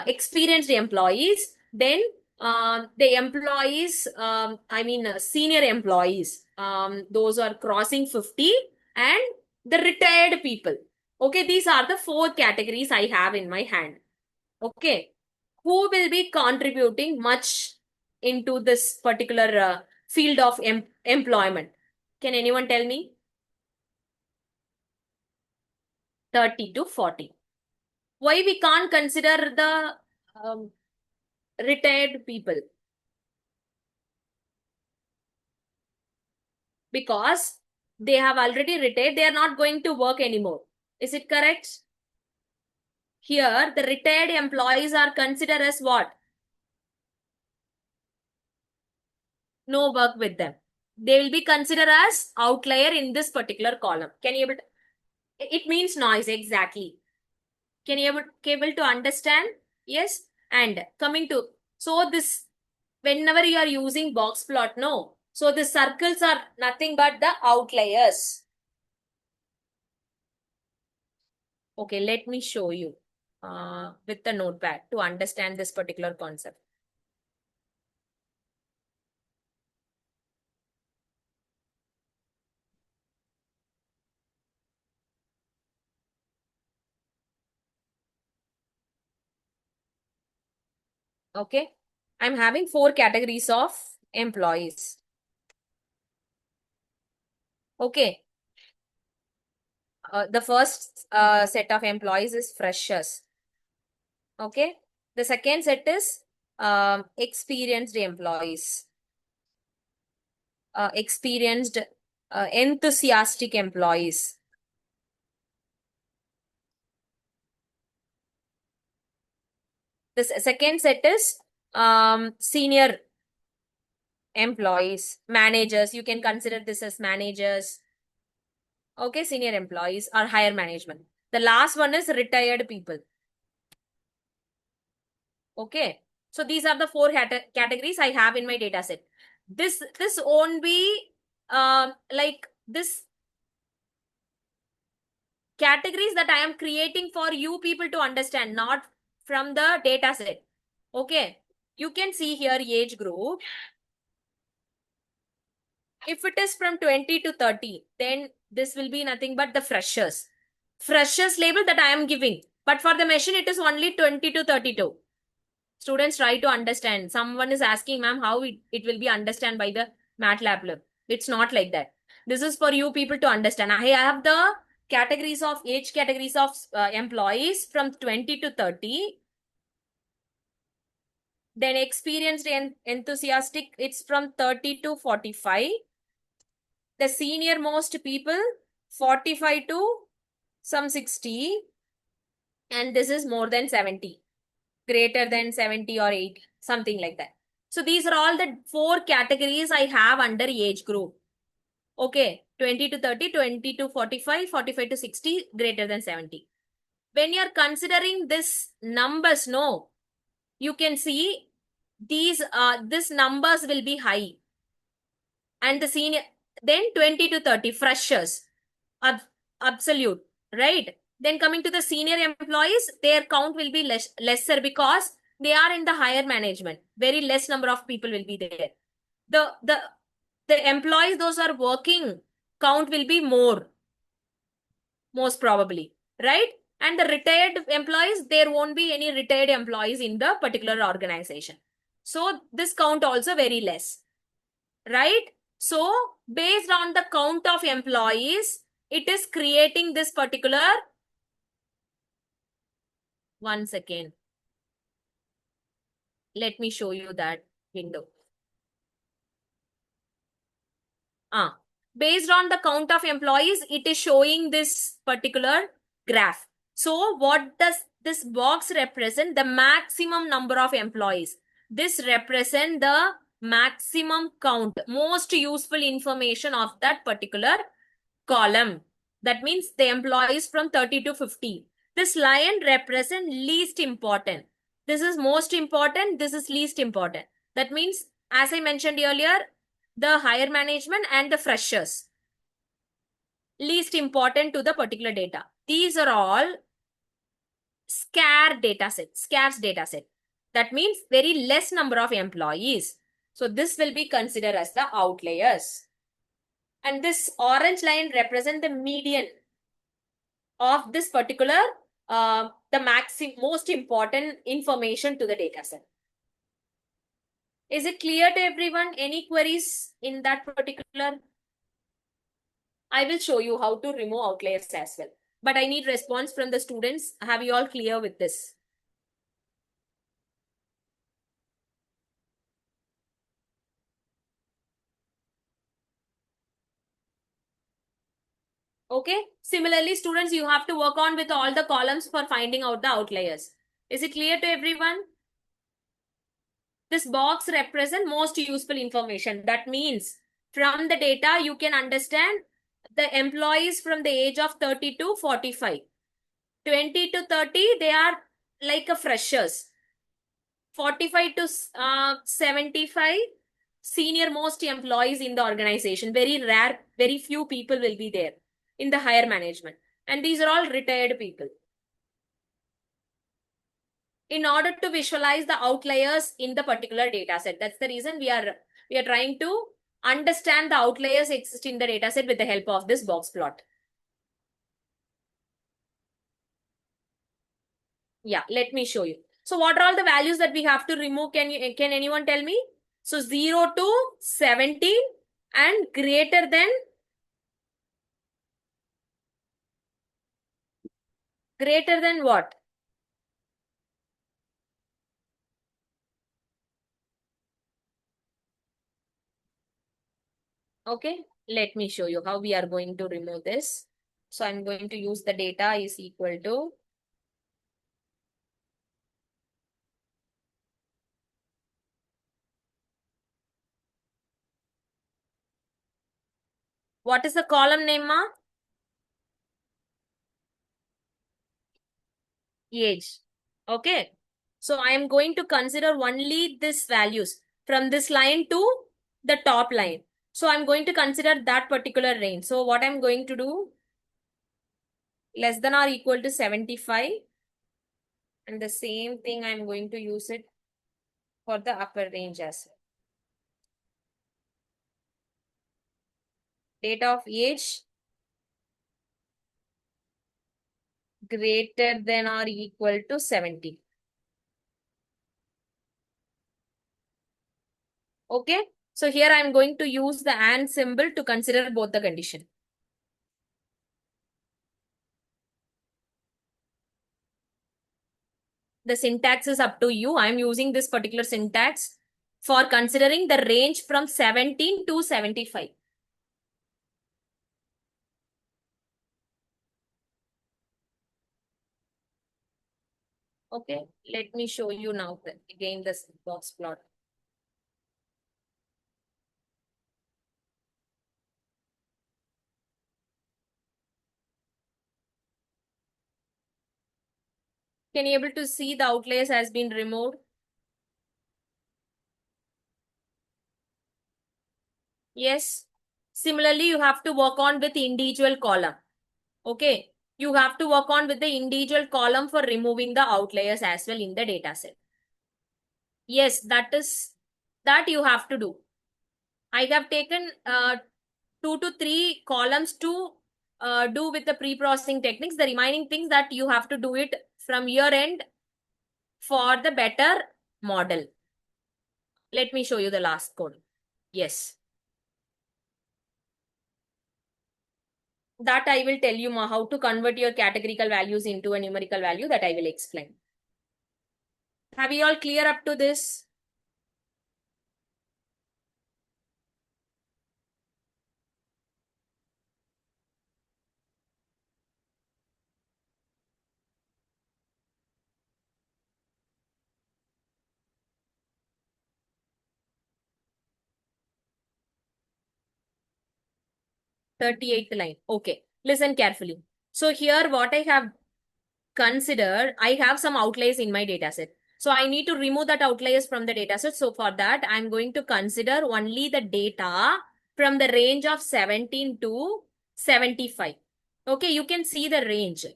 experienced employees, then the employees, senior employees, those are crossing 50, and the retired people. Okay, these are the four categories I have in my hand. Okay, who will be contributing much into this particular field of employment? Can anyone tell me? 30 to 40. Why we can't consider the um, retired people? Because they have already retired, they are not going to work anymore. Is it correct? Here, the retired employees are considered as what? No work with them. They will be considered as outlier in this particular column. Can you able to, it means noise, exactly. Can you able to understand? Yes. And coming to, so this, whenever you are using box plot, no. So the circles are nothing but the outliers. Okay, let me show you with the notepad to understand this particular concept. Okay. I'm having 4 categories of employees. Okay. The first set of employees is freshers. Okay. The second set is experienced employees, experienced, enthusiastic employees. The second set is senior employees, managers. You can consider this as managers. Okay, senior employees or higher management. The last one is retired people. Okay. So these are the 4 categories I have in my data set. This won't be like this categories that I am creating for you people to understand, not from the data set. Okay. You can see here age group. If it is from 20 to 30, then this will be nothing but the freshers. Freshers label that I am giving. But for the machine, it is only 20 to 32. Students try to understand. Someone is asking, ma'am, how it will be understand by the MATLAB. It's not like that. This is for you people to understand. I have the categories of age categories of employees from 20 to 30. Then experienced and enthusiastic, it's from 30 to 45. The senior most people, 45 to some 60. And this is more than 70. Greater than 70 or 80, something like that. So these are all the 4 categories I have under age group. Okay, 20 to 30, 20 to 45, 45 to 60, greater than 70. When you're considering this numbers, no, you can see this numbers will be high. And the senior, then 20 to 30, freshers, absolute, right? Then coming to the senior employees, their count will be lesser because they are in the higher management. Very less number of people will be there. The the the employees, those are working, count will be more, most probably, right? And the retired employees, there won't be any retired employees in the particular organization. So this count also very less, right? So based on the count of employees, it is creating this particular, one second. Let me show you that window. Based on the count of employees, it is showing this particular graph. So what does this box represent? The maximum number of employees. This represent the maximum count, most useful information of that particular column. That means the employees from 30 to 50. This line represent least important. This is most important. This is least important. That means, as I mentioned earlier, the higher management and the freshers. Least important to the particular data. These are all scarce data set. That means very less number of employees. So this will be considered as the outliers. And this orange line represent the median of this particular, the most important information to the data set. Is it clear to everyone? Any queries in that particular? I will show you how to remove outliers as well. But I need response from the students. Have you all clear with this? Okay. Similarly, students, you have to work on with all the columns for finding out the outliers. Is it clear to everyone? This box represents most useful information. That means from the data, you can understand the employees from the age of 30 to 45. 20 to 30, they are like a freshers. 45 to 75, senior most employees in the organization. Very rare, very few people will be there in the higher management. And these are all retired people. In order to visualize the outliers in the particular data set. That's the reason we are trying to understand the outliers exist in the data set with the help of this box plot. Yeah, let me show you. So what are all the values that we have to remove? Can anyone tell me? So 0 to 17 and greater than what? Okay, let me show you how we are going to remove this. So I'm going to use the data is equal to what is the column name, ma? Age. Okay. So I am going to consider only this values from this line to the top line. So I'm going to consider that particular range. So what I'm going to do, less than or equal to 75. And the same thing I'm going to use it for the upper range as well. Date of age greater than or equal to 70. Okay. So here I'm going to use the and symbol to consider both the condition. The syntax is up to you. I'm using this particular syntax for considering the range from 17 to 75. Okay, let me show you now again this box plot. Can you able to see the outliers has been removed? Yes. Similarly, you have to work on with individual column. Okay. You have to work on with the individual column for removing the outliers as well in the data set. Yes, that you have to do. I have taken 2 to 3 columns to do with the pre-processing techniques. The remaining things that you have to do it from your end for the better model. Let me show you the last code. Yes. That I will tell you how to convert your categorical values into a numerical value that I will explain. Have you all clear up to this? Thirty-eighth line. Okay. Listen carefully. So here what I have considered, I have some outliers in my data set. So I need to remove that outliers from the data set. So for that, I'm going to consider only the data from the range of 17 to 75. Okay, you can see the range.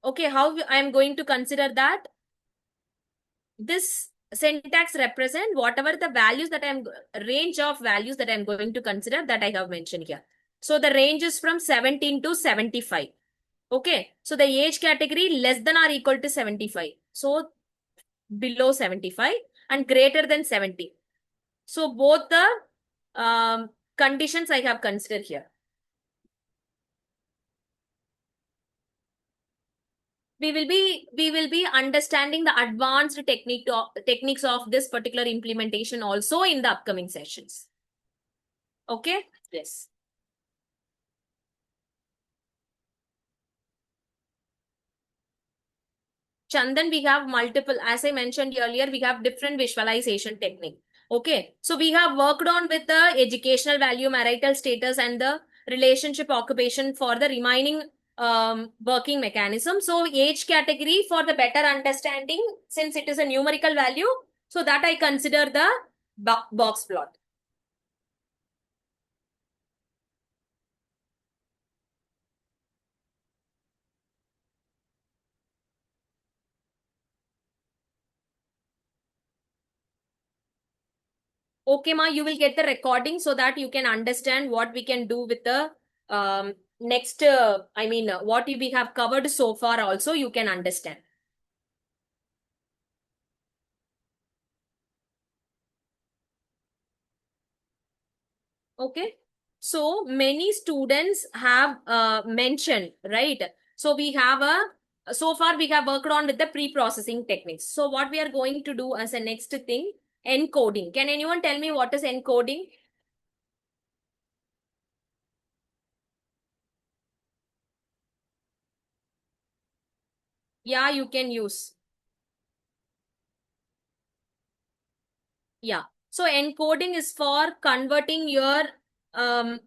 Okay, how I'm going to consider that? This syntax represent whatever the values that range of values that I'm going to consider that I have mentioned here. So the range is from 17 to 75. Okay. So the age category less than or equal to 75. So below 75 and greater than 70. So both the conditions I have considered here. We will be understanding the advanced techniques of this particular implementation also in the upcoming sessions. Okay? Yes. Chandan, we have multiple, as I mentioned earlier, we have different visualization technique. Okay. So we have worked on with the educational value, marital status, and the relationship occupation for the remaining working mechanism. So age category for the better understanding, since it is a numerical value, so that I consider the box plot. Okay, ma, you will get the recording so that you can understand what we can do with the next, what we have covered so far also, you can understand. Okay. So many students have mentioned, right? So we have so far we have worked on with the pre-processing techniques. So what we are going to do as a next thing, encoding. Can anyone tell me what is encoding? Yeah, you can use. Yeah. So encoding is for converting your um,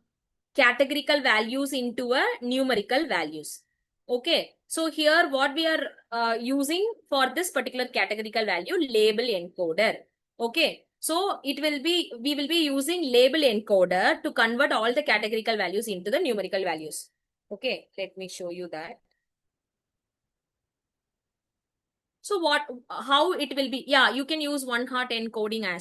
categorical values into a numerical values. Okay. So here what we are using for this particular categorical value, label encoder. Okay. So we will be using label encoder to convert all the categorical values into the numerical values. Okay. Let me show you that. So how it will be? Yeah, you can use one hot encoding as